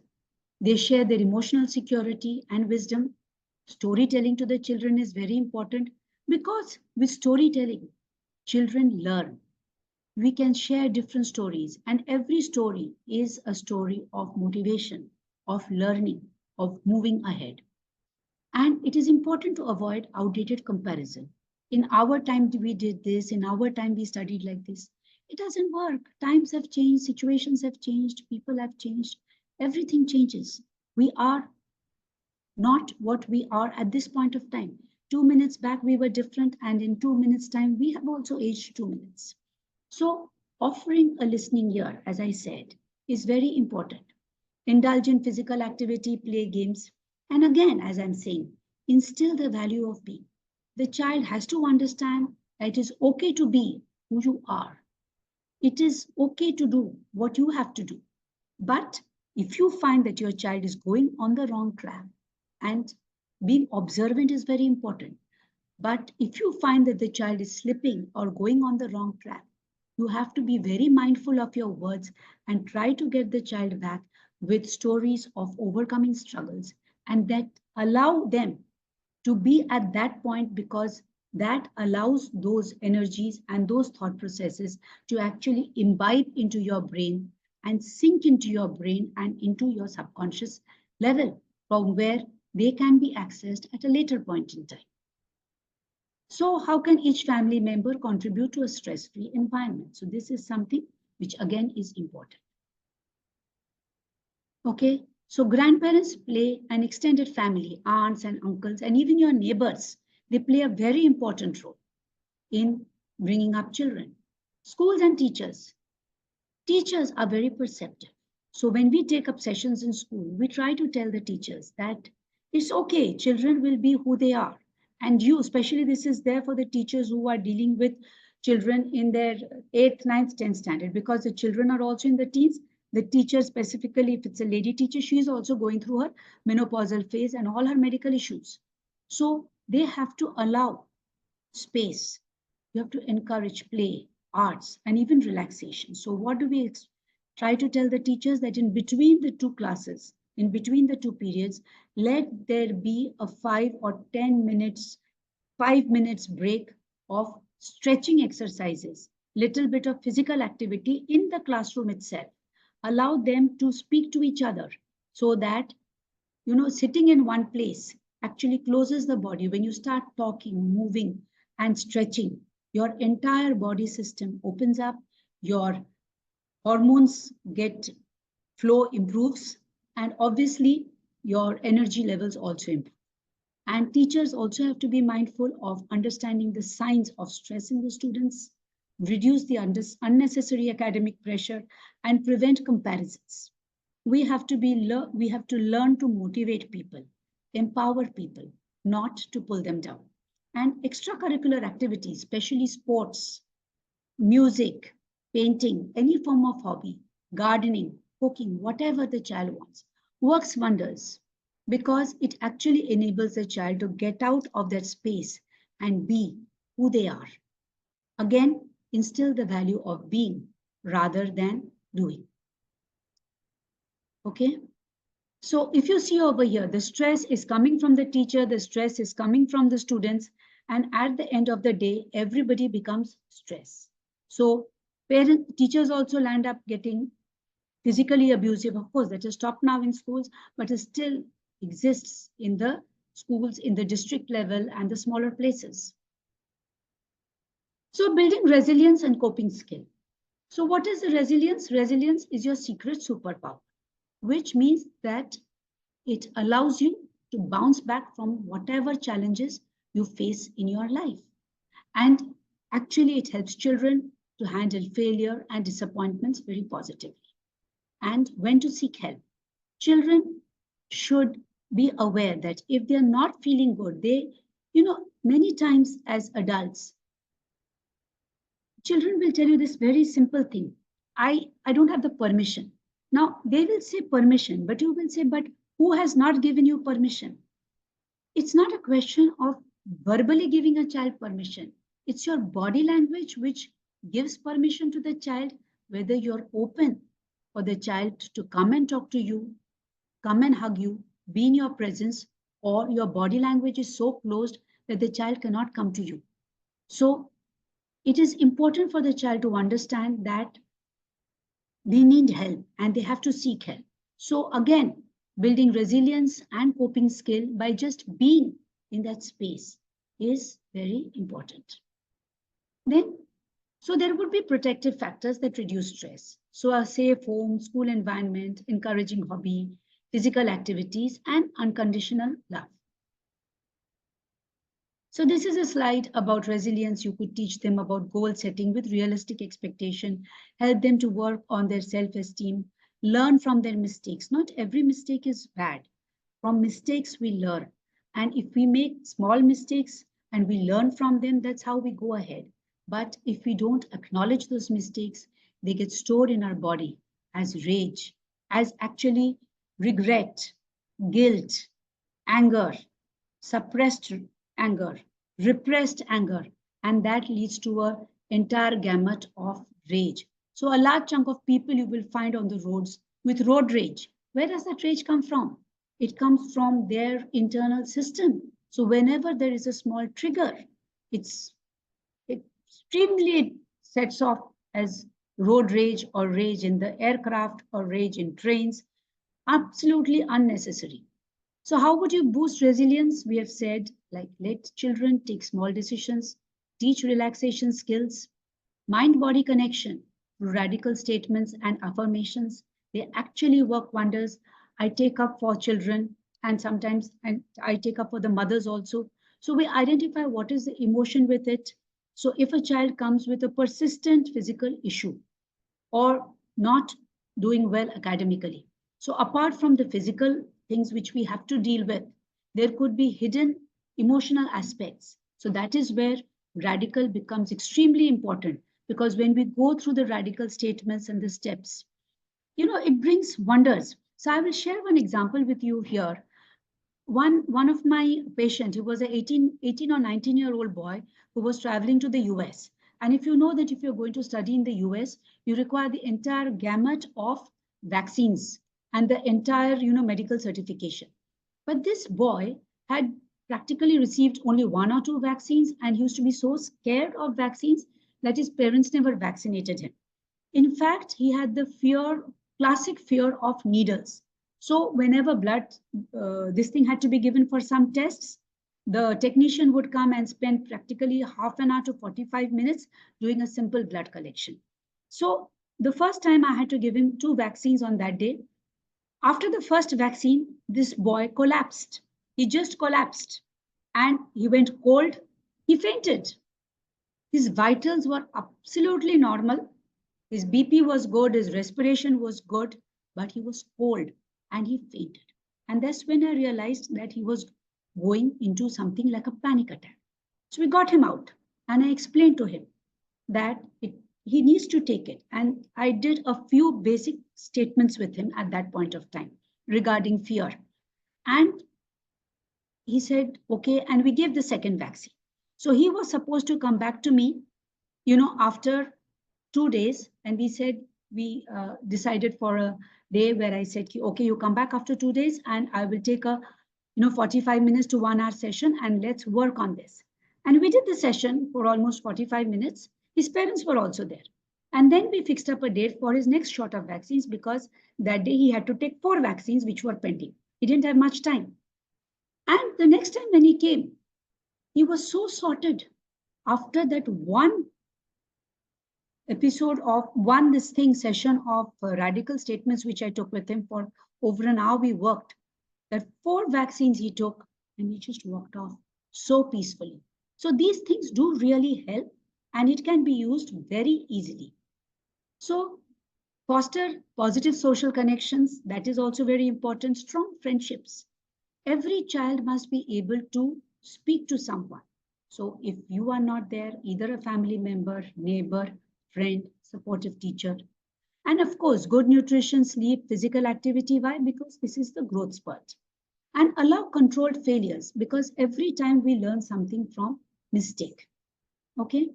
Speaker 2: they share their emotional security and wisdom. Storytelling to the children is very important, because with storytelling, children learn. We can share different stories, and every story is a story of motivation, of learning, of moving ahead. And it is important to avoid outdated comparison. In our time, we did this, in our time, we studied like this. It doesn't work. Times have changed, situations have changed, people have changed, everything changes. We are not what we are at this point of time. 2 minutes back, we were different, and in 2 minutes' time, we have also aged 2 minutes. So, offering a listening ear, as I said, is very important. Indulge in physical activity, play games, and again, as I'm saying, instill the value of being. The child has to understand that it is okay to be who you are. It is okay to do what you have to do. But if you find that your child is going on the wrong track, and being observant is very important, but if you find that the child is slipping or going on the wrong track, you have to be very mindful of your words and try to get the child back with stories of overcoming struggles, and that allow them to be at that point, because that allows those energies and those thought processes to actually imbibe into your brain and sink into your brain and into your subconscious level, from where they can be accessed at a later point in time. So how can each family member contribute to a stress-free environment? So this is something which again is important. Okay, so grandparents play an extended family, aunts and uncles, and even your neighbors, they play a very important role in bringing up children. Schools and teachers. Teachers are very perceptive. So when we take up sessions in school, we try to tell the teachers that it's okay, children will be who they are. And you, especially this is there for the teachers who are dealing with children in their 8th, 9th, 10th standard, because the children are also in the teens. The teacher specifically, if it's a lady teacher, she is also going through her menopausal phase and all her medical issues. So they have to allow space. You have to encourage play, arts, and even relaxation. So what do we try to tell the teachers? That in between the two classes, in between the two periods, let there be a 5 or 10 minutes, 5 minutes break of stretching exercises, little bit of physical activity in the classroom itself. Allow them to speak to each other, so that, sitting in one place actually closes the body. When you start talking, moving, and stretching, your entire body system opens up, your hormones get flow improves, and obviously your energy levels also improve. And teachers also have to be mindful of understanding the signs of stress in the students, reduce the unnecessary academic pressure, and prevent comparisons. We have to learn to motivate people, empower people, not to pull them down. And extracurricular activities, especially sports, music, painting, any form of hobby, gardening, cooking, whatever the child wants, works wonders because it actually enables the child to get out of that space and be who they are. Again, instill the value of being rather than doing. Okay? So if you see over here, the stress is coming from the teacher, the stress is coming from the students, and at the end of the day, everybody becomes stressed. So teachers also land up getting physically abusive. Of course, that has stopped now in schools, but it still exists in the schools, in the district level and the smaller places. So building resilience and coping skill. So what is the resilience? Resilience is your secret superpower, which means that it allows you to bounce back from whatever challenges you face in your life. And actually, it helps children to handle failure and disappointments very positively. And when to seek help. Children should be aware that if they're not feeling good, many times as adults, children will tell you this very simple thing. I don't have the permission. Now, they will say permission, but you will say, but who has not given you permission? It's not a question of verbally giving a child permission. It's your body language which gives permission to the child, whether you're open for the child to come and talk to you, come and hug you, be in your presence, or your body language is so closed that the child cannot come to you. So it is important for the child to understand that they need help and they have to seek help. So again, building resilience and coping skill by just being in that space is very important. Then, so there would be protective factors that reduce stress. So a safe home, school environment, encouraging hobby, physical activities, and unconditional love. So this is a slide about resilience. You could teach them about goal setting with realistic expectation, help them to work on their self-esteem, learn from their mistakes. Not every mistake is bad. From mistakes, we learn. And if we make small mistakes and we learn from them, that's how we go ahead. But if we don't acknowledge those mistakes, they get stored in our body as rage, as actually regret, guilt, anger, suppressed anger, repressed anger, and that leads to an entire gamut of rage. So a large chunk of people you will find on the roads with road rage. Where does that rage come from? It comes from their internal system. So whenever there is a small trigger, it's extremely sets off as road rage or rage in the aircraft or rage in trains. Absolutely unnecessary. So how would you boost resilience? We have said, like, let children take small decisions, teach relaxation skills, mind-body connection, radical statements and affirmations. They actually work wonders. I take up for children and sometimes I take up for the mothers also. So we identify what is the emotion with it. So if a child comes with a persistent physical issue or not doing well academically, so apart from the physical things which we have to deal with, there could be hidden emotional aspects. So that is where radical becomes extremely important, because when we go through the radical statements and the steps, it brings wonders. So I will share one example with you here. One of my patient, he was an 18 or 19-year-old boy who was traveling to the US. And if you know that if you're going to study in the US, you require the entire gamut of vaccines and the entire, medical certification. But this boy had practically received only one or two vaccines, and he used to be so scared of vaccines that his parents never vaccinated him. In fact, he had the classic fear of needles. So whenever this thing had to be given for some tests, the technician would come and spend practically half an hour to 45 minutes doing a simple blood collection. So the first time I had to give him 2 vaccines on that day. After the first vaccine, this boy collapsed. He just collapsed. and he went cold. He fainted. His vitals were absolutely normal. His BP was good, his respiration was good, but he was cold and he fainted. And that's when I realized that he was going into something like a panic attack. So we got him out and I explained to him that he needs to take it. And I did a few basic statements with him at that point of time regarding fear. And he said, okay, and we gave the second vaccine. So he was supposed to come back to me, after 2 days. And we said, we decided for a day where I said, okay, you come back after 2 days and I will take a, 45 minutes to 1 hour session and let's work on this. And we did the session for almost 45 minutes. His parents were also there. And then we fixed up a date for his next shot of vaccines because that day he had to take 4 vaccines which were pending. He didn't have much time. And the next time when he came, he was so sorted after that one episode of session of radical statements, which I took with him for over an hour. We worked that 4 vaccines he took and he just walked off so peacefully. So these things do really help and it can be used very easily. So foster positive social connections. That is also very important. Strong friendships. Every child must be able to speak to someone. So if you are not there, either a family member, neighbor, friend, supportive teacher. And of course, good nutrition, sleep, physical activity. Why? Because this is the growth spurt. And allow controlled failures because every time we learn something from mistake. Okay.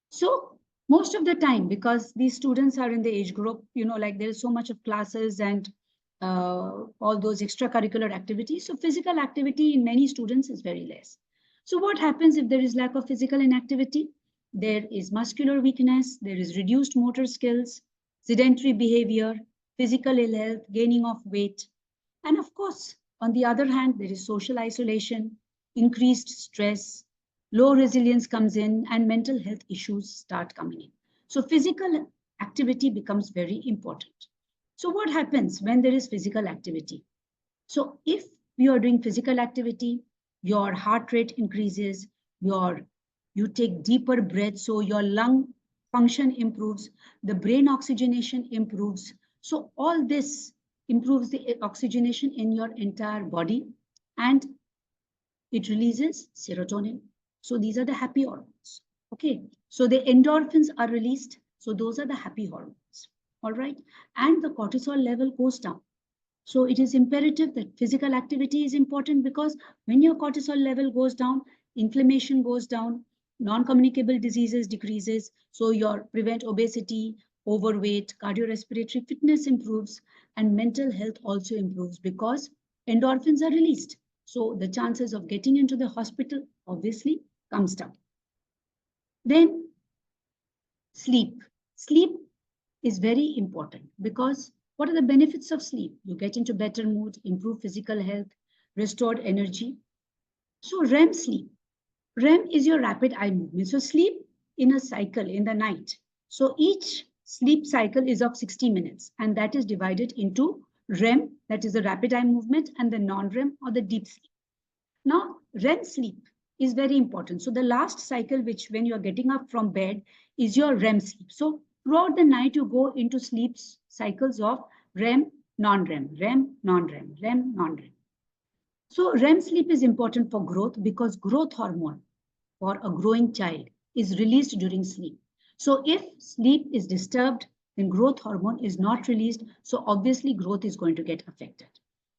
Speaker 2: So most of the time, because these students are in the age group, like there is so much of classes and all those extracurricular activities. So physical activity in many students is very less. So what happens if there is lack of physical inactivity? There is muscular weakness, there is reduced motor skills, sedentary behavior, physical ill health, gaining of weight. And of course, on the other hand, there is social isolation, increased stress, low resilience comes in, and mental health issues start coming in. So physical activity becomes very important. So what happens when there is physical activity? So if you are doing physical activity, your heart rate increases, you take deeper breaths, so your lung function improves, the brain oxygenation improves. So all this improves the oxygenation in your entire body and it releases serotonin. So these are the happy hormones. Okay, so the endorphins are released. So those are the happy hormones. All right, and the cortisol level goes down. So it is imperative that physical activity is important because when your cortisol level goes down, inflammation goes down, non-communicable diseases decreases. So your prevent obesity, overweight, cardiorespiratory fitness improves, and mental health also improves because endorphins are released. So the chances of getting into the hospital obviously comes down. Then sleep. Sleep is very important because what are the benefits of sleep? You get into better mood, improve physical health, restored energy. So REM sleep. REM is your rapid eye movement. So sleep in a cycle in the night. So each sleep cycle is of 60 minutes and that is divided into REM, that is the rapid eye movement, and the non-REM or the deep sleep. Now, REM sleep is very important. So the last cycle, which when you're getting up from bed, is your REM sleep. So throughout the night, you go into sleep cycles of REM, non-REM, REM, non-REM, REM, non-REM. So REM sleep is important for growth because growth hormone for a growing child is released during sleep. So if sleep is disturbed, then growth hormone is not released. So obviously growth is going to get affected.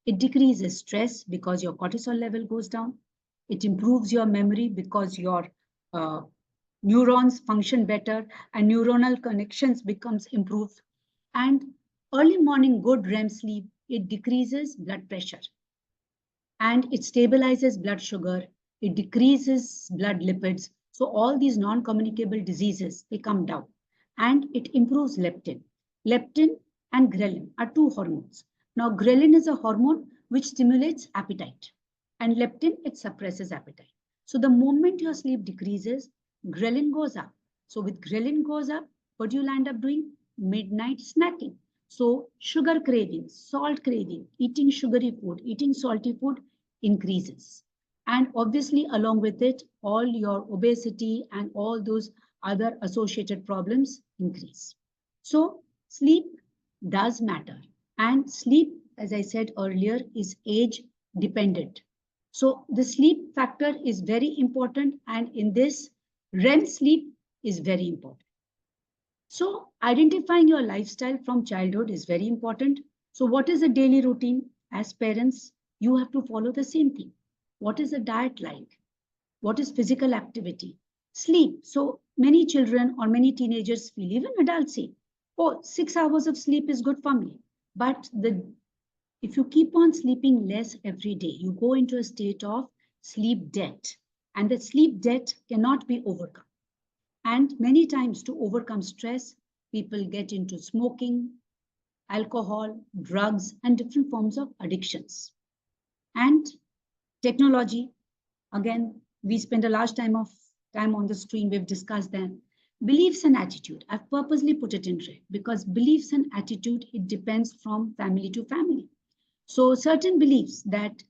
Speaker 2: It decreases stress because your cortisol level goes down. It improves your memory because your neurons function better and neuronal connections becomes improved. And early morning good REM sleep, it decreases blood pressure and it stabilizes blood sugar. It decreases blood lipids. So all these non-communicable diseases, they come down and it improves leptin. Leptin and ghrelin are 2 hormones. Now, ghrelin is a hormone which stimulates appetite and leptin, it suppresses appetite. So the moment your sleep decreases, ghrelin goes up. So with ghrelin goes up, what do you end up doing? Midnight snacking. So sugar craving, salt craving, eating sugary food, eating salty food increases. And obviously, along with it, all your obesity and all those other associated problems increase. So sleep does matter. And sleep, as I said earlier, is age dependent. So the sleep factor is very important. And in this, REM sleep is very important. So identifying your lifestyle from childhood is very important. So what is the daily routine? As parents, you have to follow the same thing. What is the diet like? What is physical activity? Sleep. So many children or many teenagers feel, even adults say, oh, 6 hours of sleep is good for me. But if you keep on sleeping less every day, you go into a state of sleep debt. And the sleep debt cannot be overcome. And many times to overcome stress, people get into smoking, alcohol, drugs, and different forms of addictions. And technology, again, we spend a large time on the screen, we've discussed them. Beliefs and attitude, I've purposely put it in red because beliefs and attitude, it depends from family to family. So certain beliefs that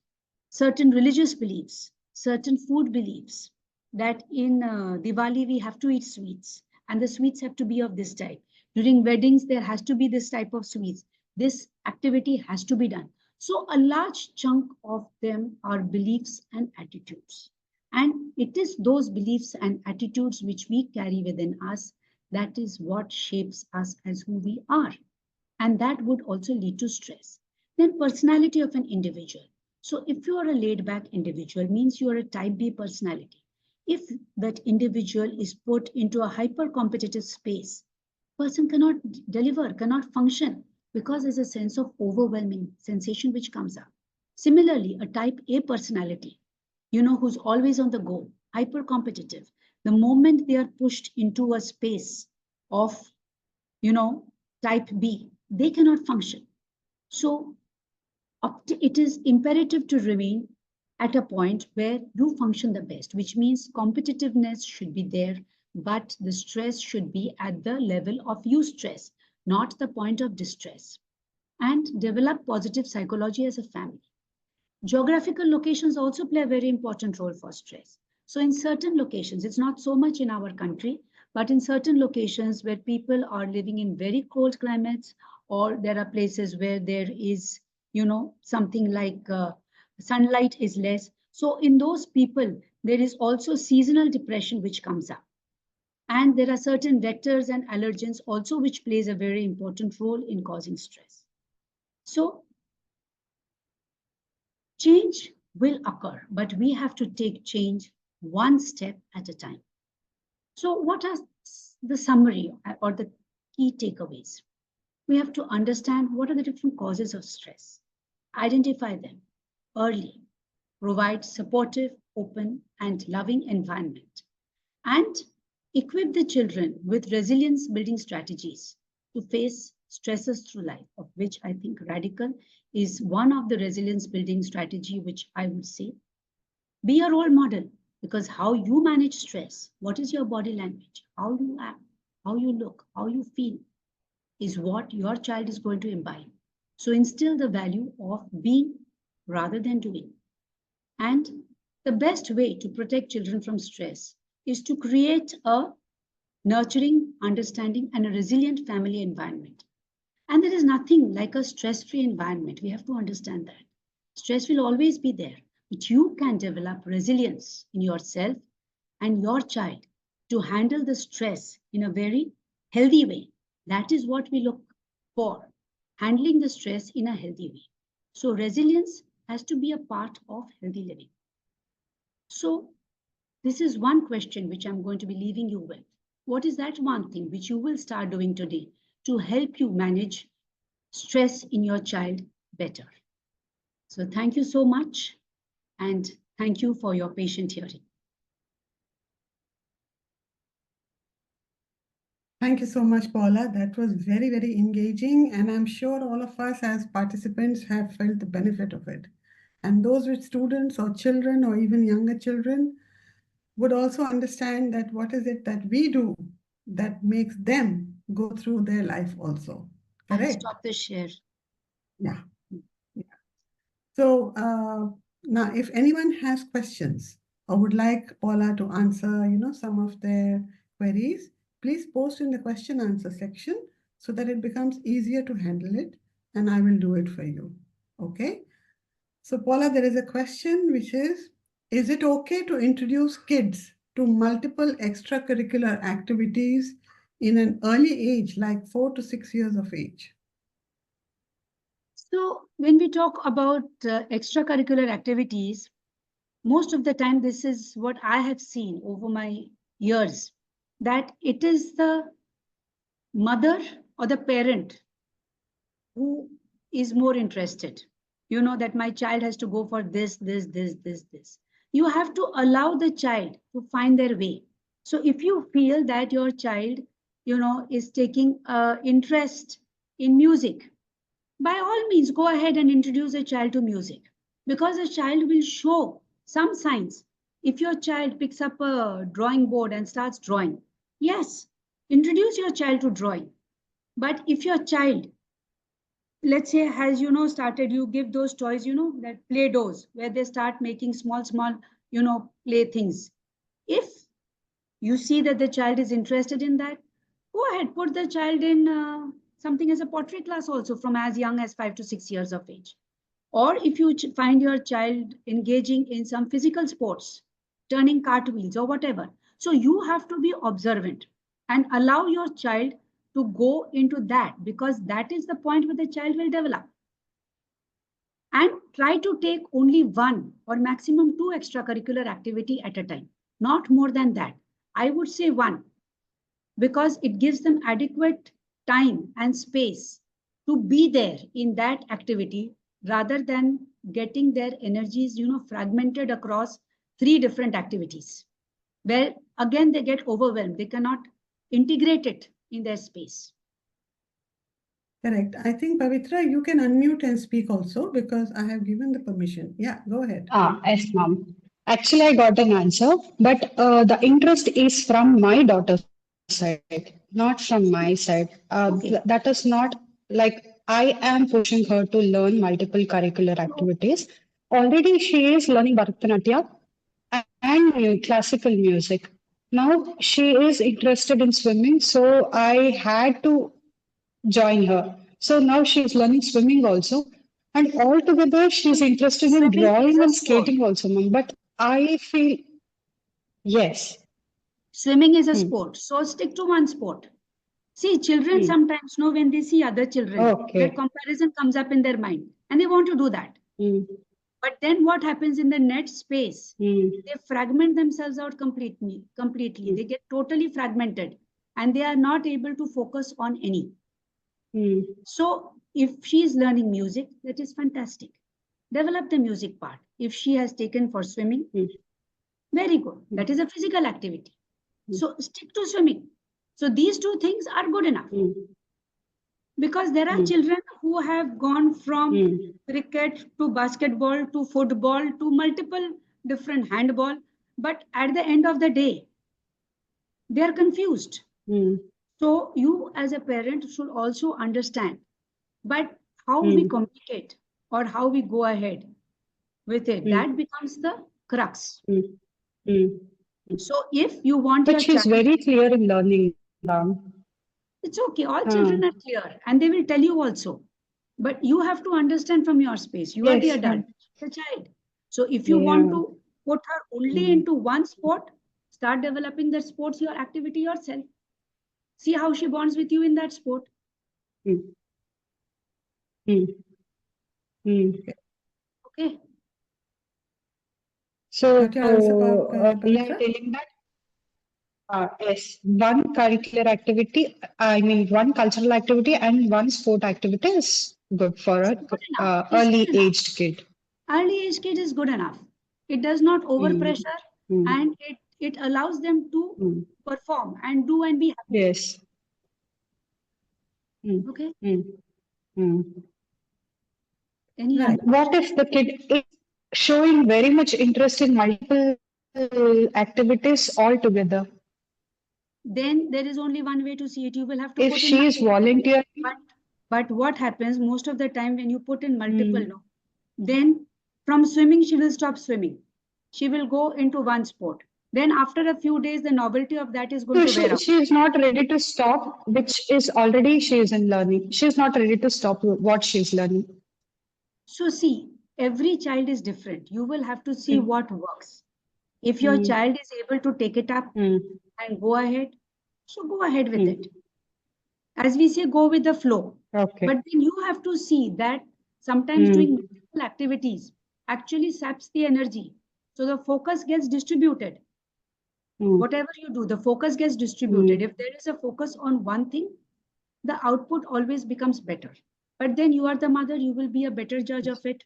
Speaker 2: certain religious beliefs, certain food beliefs, that in Diwali we have to eat sweets and the sweets have to be of this type. During weddings, there has to be this type of sweets. This activity has to be done. So a large chunk of them are beliefs and attitudes. And it is those beliefs and attitudes which we carry within us that is what shapes us as who we are. And that would also lead to stress. Then personality of an individual. So if you are a laid back individual, means you are a type B personality. If that individual is put into a hyper competitive space, person cannot deliver, cannot function because there's a sense of overwhelming sensation which comes up. Similarly, a type A personality, who's always on the go, hyper competitive. The moment they are pushed into a space of, type B, they cannot function. So it is imperative to remain at a point where you function the best, which means competitiveness should be there, but the stress should be at the level of eustress, not the point of distress. And develop positive psychology as a family. Geographical locations also play a very important role for stress. So in certain locations, it's not so much in our country, but in certain locations where people are living in very cold climates, or there are places where there is, something like sunlight is less. So in those people, there is also seasonal depression which comes up. And there are certain vectors and allergens also which plays a very important role in causing stress. So change will occur, but we have to take change one step at a time. So what are the summary or the key takeaways? We have to understand what are the different causes of stress, identify them early, provide supportive, open, and loving environment, and equip the children with resilience building strategies to face stresses through life, of which I think Redikall is one of the resilience building strategy, which I would say. Be a role model, because how you manage stress, what is your body language, how you act, how you look, how you feel, is what your child is going to imbibe. So instill the value of being rather than doing. And the best way to protect children from stress is to create a nurturing, understanding, and a resilient family environment. And there is nothing like a stress-free environment. We have to understand that. Stress will always be there, but you can develop resilience in yourself and your child to handle the stress in a very healthy way. That is what we look for, handling the stress in a healthy way. So resilience has to be a part of healthy living. So this is one question which I'm going to be leaving you with. What is that one thing which you will start doing today to help you manage stress in your child better? So thank you so much, and thank you for your patient hearing.
Speaker 1: Thank you so much, Paula. That was very, very engaging, and I'm sure all of us as participants have felt the benefit of it. And those with students or children or even younger children would also understand that what is it that we do that makes them go through their life also. Correct?
Speaker 2: I'll stop the share.
Speaker 1: Yeah. Yeah. So Now, if anyone has questions or would like Paula to answer, some of their queries, please post in the question answer section so that it becomes easier to handle it, and I will do it for you. Okay? So, Paula, there is a question which is it okay to introduce kids to multiple extracurricular activities in an early age, like 4 to 6 years of age?
Speaker 2: So when we talk about extracurricular activities, most of the time, this is what I have seen over my years, that it is the mother or the parent who is more interested. You know that my child has to go for this. You have to allow the child to find their way. So if you feel that your child, is taking interest in music, by all means, go ahead and introduce a child to music, because a child will show some signs. If your child picks up a drawing board and starts drawing, yes, introduce your child to drawing. But if your child, let's say, has, started, you give those toys, that play dohs, where they start making small, play things. If you see that the child is interested in that, go ahead, put the child in something as a pottery class also from as young as 5 to 6 years of age. Or if you find your child engaging in some physical sports, turning cartwheels or whatever. So you have to be observant and allow your child to go into that, because that is the point where the child will develop. And try to take only one or maximum two extracurricular activity at a time, not more than that. I would say one, because it gives them adequate time and space to be there in that activity, rather than getting their energies, fragmented across three different activities, where again they get overwhelmed. They cannot integrate it in their space.
Speaker 1: Correct. I think, Pavitra, you can unmute and speak also because I have given the permission. Yeah, go ahead.
Speaker 4: Yes, ma'am. Actually, I got an answer, but the interest is from my daughter's side, not from my side. That is not like I am pushing her to learn multiple curricular activities. Already, she is learning Bharatanatyam and classical music. Now she is interested in swimming, so I had to join her. So now she is learning swimming also. And altogether, she's interested in
Speaker 2: Swimming is
Speaker 4: drawing
Speaker 2: a
Speaker 4: and
Speaker 2: sport.
Speaker 4: skating also, ma'am. But I feel, yes.
Speaker 2: Swimming is a
Speaker 4: Hmm.
Speaker 2: sport. So stick to one sport. See, children
Speaker 4: Hmm.
Speaker 2: sometimes know when they see other children, that
Speaker 4: Okay.
Speaker 2: comparison comes up in their mind and they want to do that.
Speaker 4: Hmm.
Speaker 2: But then what happens in the net space?
Speaker 4: Hmm.
Speaker 2: They fragment themselves out completely.
Speaker 4: Hmm.
Speaker 2: They get totally fragmented and they are not able to focus on any.
Speaker 4: Hmm.
Speaker 2: So if she is learning music, that is fantastic. Develop the music part. If she has taken for swimming,
Speaker 4: Hmm.
Speaker 2: very good.
Speaker 4: Hmm.
Speaker 2: That is a physical activity.
Speaker 4: Hmm.
Speaker 2: So stick to swimming. So these two things are good enough.
Speaker 4: Hmm.
Speaker 2: Because there are
Speaker 4: Hmm.
Speaker 2: children who have gone from
Speaker 4: Hmm.
Speaker 2: cricket to basketball to football to multiple different handball, but at the end of the day they are confused.
Speaker 4: Hmm.
Speaker 2: So you as a parent should also understand, but how we
Speaker 4: Hmm.
Speaker 2: communicate or how we go ahead with it,
Speaker 4: Hmm.
Speaker 2: that becomes the crux.
Speaker 4: Hmm. Hmm.
Speaker 2: So if you want
Speaker 4: But
Speaker 2: your
Speaker 4: she's
Speaker 2: child,
Speaker 4: very clear in learning, ma'am.
Speaker 2: it's okay, all
Speaker 4: Hmm.
Speaker 2: children are clear and they will tell you also. But you have to understand from your space. You are the
Speaker 4: Yes,
Speaker 2: adult,
Speaker 4: ma'am.
Speaker 2: the child. So if you want
Speaker 4: Yeah.
Speaker 2: to put her only
Speaker 4: Hmm.
Speaker 2: into one sport, start developing that sports your activity yourself. See how she bonds with you in that sport.
Speaker 4: Hmm. Hmm. Hmm.
Speaker 2: Okay.
Speaker 4: So
Speaker 1: Got your answer,
Speaker 4: we are
Speaker 1: Pavitra?
Speaker 4: telling that yes, one curricular activity, I mean one cultural activity and one sport activity is good for
Speaker 2: It's
Speaker 4: a
Speaker 2: good enough. It's good
Speaker 4: early
Speaker 2: enough.
Speaker 4: aged kid.
Speaker 2: Early age kid is good enough. It does not
Speaker 4: Mm,
Speaker 2: overpressure
Speaker 4: mm,
Speaker 2: and it allows them to
Speaker 4: mm.
Speaker 2: perform and do and be happy.
Speaker 4: Yes. Mm,
Speaker 2: Okay.
Speaker 4: mm, mm.
Speaker 2: Any
Speaker 1: Right.
Speaker 2: other?
Speaker 4: What if the kid is showing very much interest in multiple activities altogether?
Speaker 2: Then there is only one way to see it. You will have to
Speaker 4: If
Speaker 2: put in
Speaker 4: she is
Speaker 2: multiple.
Speaker 4: volunteering,
Speaker 2: But but what happens most of the time when you put in multiple,
Speaker 4: mm,
Speaker 2: no, then From swimming, she will stop swimming. She will go into one sport. Then after a few days, the novelty of that is going
Speaker 4: So
Speaker 2: to wear out.
Speaker 4: she is not ready to stop, which is already she is in learning. She is not ready to stop what she's learning.
Speaker 2: So see, every child is different. You will have to see
Speaker 4: Mm.
Speaker 2: what works. If your child is able to take it up
Speaker 4: Mm.
Speaker 2: and go ahead, so go ahead with
Speaker 4: Mm.
Speaker 2: it. As we say, go with the flow.
Speaker 4: Okay.
Speaker 2: But then you have to see that sometimes doing multiple activities actually saps the energy. So the focus gets distributed.
Speaker 4: Mm.
Speaker 2: Whatever you do, the focus gets distributed. If there is a focus on one thing, the output always becomes better. But then you are the mother, you will be a better judge of it.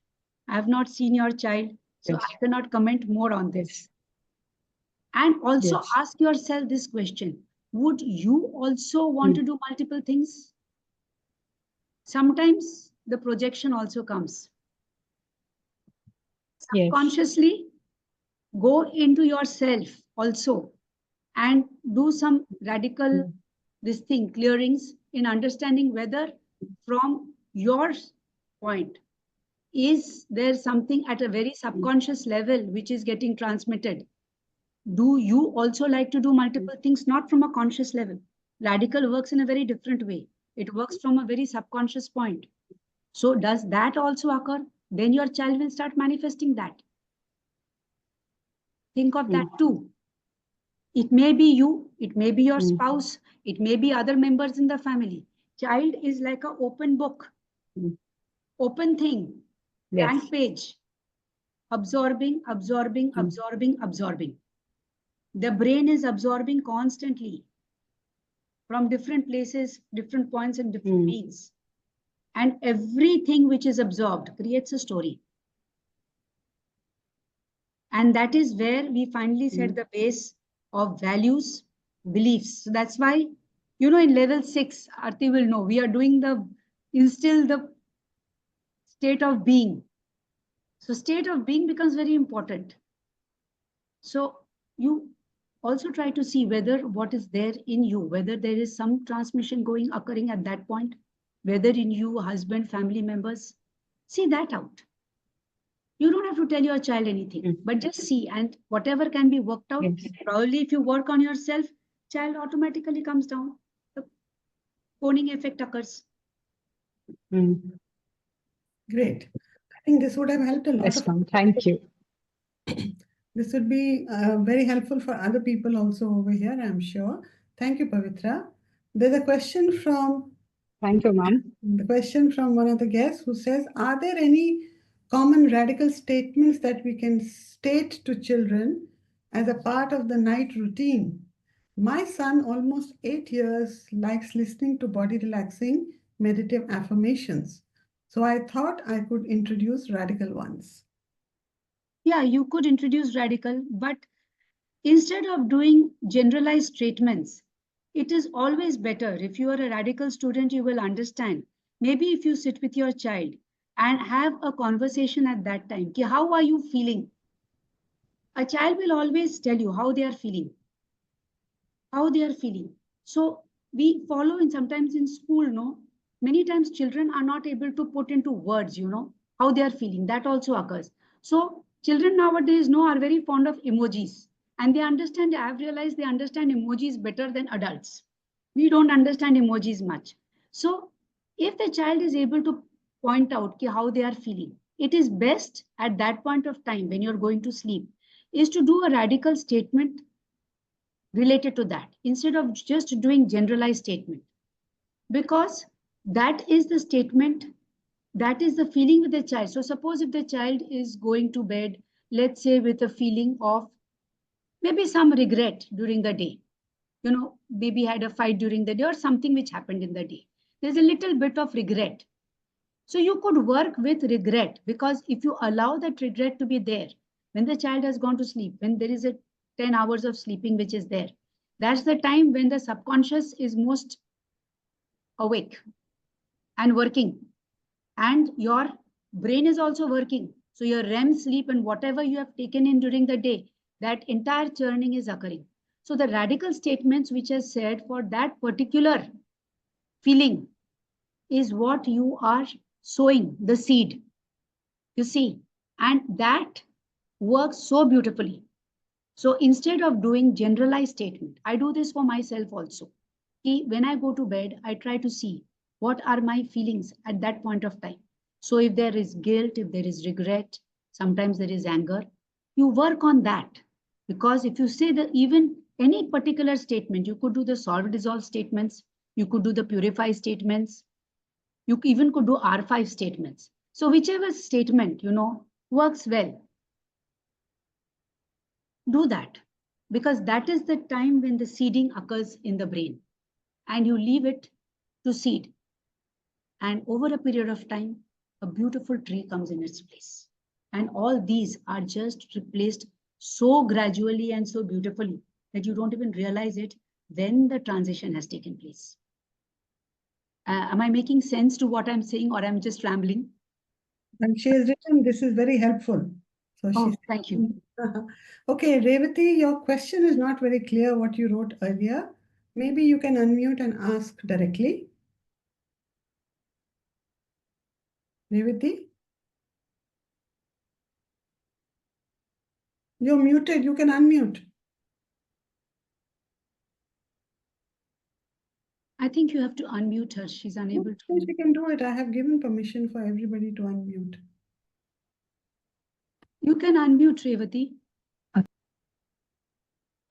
Speaker 2: I have not seen your child, so
Speaker 4: Yes.
Speaker 2: I cannot comment more on this.
Speaker 4: Yes.
Speaker 2: And also
Speaker 4: Yes.
Speaker 2: ask yourself this question: would you also want to do multiple things? Sometimes the projection also comes.
Speaker 4: Yes.
Speaker 2: Subconsciously, go into yourself also and do some radical this thing clearings in understanding whether from your point is there something at a very subconscious level which is getting transmitted. Do you also like to do multiple things, not from a conscious level? Radical works in a very different way. It works from a very subconscious point. So does that also occur? Then your child will start manifesting that. Think of that too. It may be you, it may be your spouse, it may be other members in the family. Child is like an open book, open thing, blank page, absorbing, absorbing, absorbing, absorbing. The brain is absorbing constantly from different places, different points, and different means. And everything which is absorbed creates a story. And that is where we finally set the base of values, beliefs. So that's why, in level 6, Arti will know, we are doing instill the state of being. So state of being becomes very important. So you also try to see whether what is there in you, whether there is some transmission occurring at that point, whether in you, husband, family members, see that out. You don't have to tell your child anything, but just see, and whatever can be worked out, probably if you work on yourself, child automatically comes down. The coning effect occurs.
Speaker 1: Great. I think this would have helped a lot
Speaker 4: Yes,
Speaker 1: of.
Speaker 4: ma'am. Thank you.
Speaker 1: This would be very helpful for other people also over here, I'm sure. Thank you, Pavitra. There's a question from
Speaker 4: Thank you, ma'am.
Speaker 1: one of the guests who says, are there any common radical statements that we can state to children as a part of the night routine? My son, almost 8 years, likes listening to body relaxing meditative affirmations. So I thought I could introduce radical ones.
Speaker 2: Yeah, you could introduce radical, but instead of doing generalized treatments, it is always better if you are a radical student, you will understand. Maybe if you sit with your child and have a conversation at that time, ki, how are you feeling? A child will always tell you how they are feeling. How they are feeling. So we follow in sometimes in school, no? Many times children are not able to put into words, how they are feeling. That also occurs. So children nowadays, are very fond of emojis. And they understand, I've realized they understand emojis better than adults. We don't understand emojis much. So if the child is able to point out how they are feeling, it is best at that point of time when you're going to sleep, is to do a radical statement related to that instead of just doing generalized statement, because that is the statement, that is the feeling with the child. So suppose if the child is going to bed, let's say with a feeling of maybe some regret during the day, maybe had a fight during the day or something which happened in the day, there's a little bit of regret. So you could work with regret, because if you allow that regret to be there when the child has gone to sleep, when there is a 10 hours of sleeping which is there, that's the time when the subconscious is most awake and working, and your brain is also working. So your REM sleep and whatever you have taken in during the day, that entire churning is occurring. So the radical statements which are said for that particular feeling is what you are sowing the seed. You see, And that works so beautifully. So instead of doing generalized statement, I do this for myself also. When I go to bed, I try to see what are my feelings at that point of time. So if there is guilt, if there is regret, sometimes there is anger, you work on that. Because if you say that even any particular statement, you could do the solve dissolve statements, you could do the purify statements, you even could do R5 statements. So whichever statement, works well, do that, because that is the time when the seeding occurs in the brain, and you leave it to seed, and over a period of time a beautiful tree comes in its place, and all these are just replaced so gradually and so beautifully that you don't even realize it when the transition has taken place. Am I making sense to what I'm saying, or I'm just rambling?
Speaker 1: And she has written, this is very helpful. So
Speaker 2: Oh,
Speaker 1: she's
Speaker 2: thank you.
Speaker 1: okay, Revati, your question is not very clear what you wrote earlier. Maybe you can unmute and ask directly. Revati? You're muted, you can unmute.
Speaker 2: I think you have to unmute her. She's unable to.
Speaker 1: She can do it. I have given permission for everybody to unmute.
Speaker 2: You can unmute, Revati.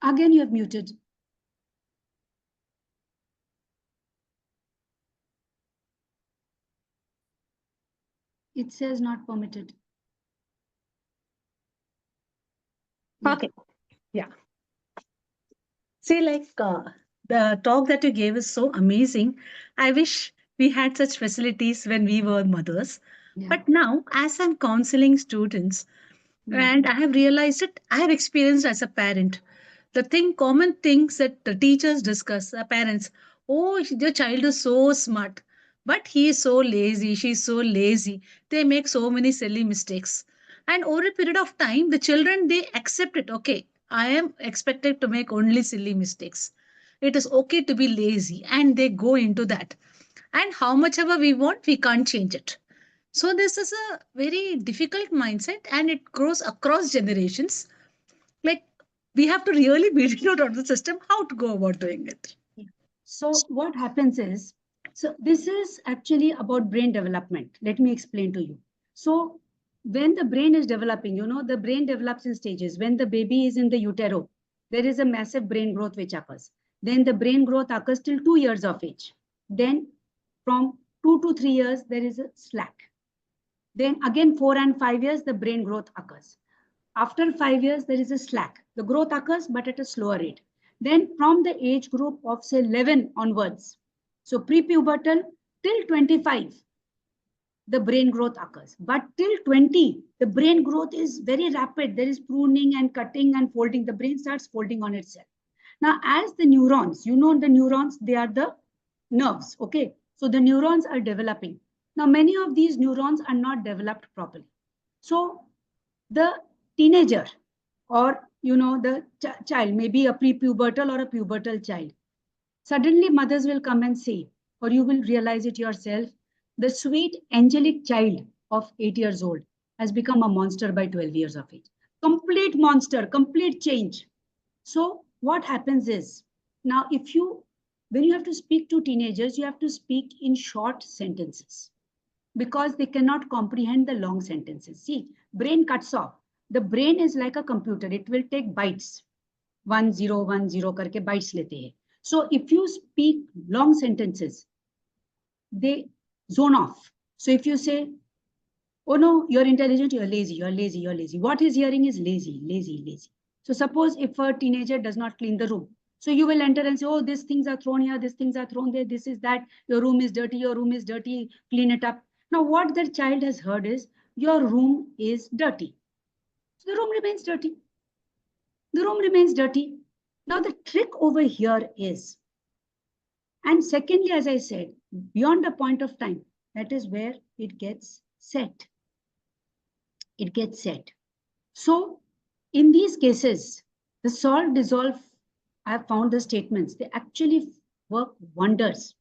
Speaker 2: Again, you have muted. It says not permitted. Yeah.
Speaker 5: Okay. Yeah. See, the talk that you gave is so amazing. I wish we had such facilities when we were mothers.
Speaker 2: Yeah.
Speaker 5: But now, as I'm counseling students, and I have realized it, I have experienced as a parent. Common things that the teachers discuss, parents, oh, your child is so smart, but he is so lazy, she's so lazy. They make so many silly mistakes. And over a period of time, the children, they accept it. Okay, I am expected to make only silly mistakes. It is okay to be lazy, and they go into that. And how much ever we want, we can't change it. So this is a very difficult mindset, and it grows across generations. Like, we have to really build it out of the system how to go about doing it.
Speaker 2: So what happens is, so this is actually about brain development. Let me explain to you. So when the brain is developing, the brain develops in stages. When the baby is in the utero, there is a massive brain growth which occurs. Then the brain growth occurs till 2 years of age. Then from 2 to 3 years, there is a slack. Then again, 4 and 5 years, the brain growth occurs. After 5 years, there is a slack. The growth occurs, but at a slower rate. Then from the age group of say 11 onwards, so prepubertal till 25, the brain growth occurs. But till 20, the brain growth is very rapid. There is pruning and cutting and folding. The brain starts folding on itself. Now, as the neurons, the neurons, they are the nerves, okay? So the neurons are developing. Now, many of these neurons are not developed properly. So the teenager, or the child, maybe a prepubertal or a pubertal child, suddenly mothers will come and say, or you will realize it yourself, the sweet angelic child of 8 years old has become a monster by 12 years of age. Complete monster, complete change. So what happens is, now when you have to speak to teenagers, you have to speak in short sentences, because they cannot comprehend the long sentences. See, brain cuts off. The brain is like a computer. It will take bytes. 1010 करके bytes लेते हैं. So if you speak long sentences, they zone off. So if you say, oh no, you're intelligent, you're lazy, you're lazy, you're lazy. What he's hearing is lazy, lazy, lazy. So suppose if a teenager does not clean the room, so you will enter and say, oh, these things are thrown here, these things are thrown there, this is that, your room is dirty, clean it up. Now what the child has heard is, your room is dirty. So the room remains dirty. The room remains dirty. Now the trick over here is, and secondly, as I said, beyond a point of time, that is where it gets set. It gets set. So in these cases, the solve dissolve, I have found the statements, they actually work wonders.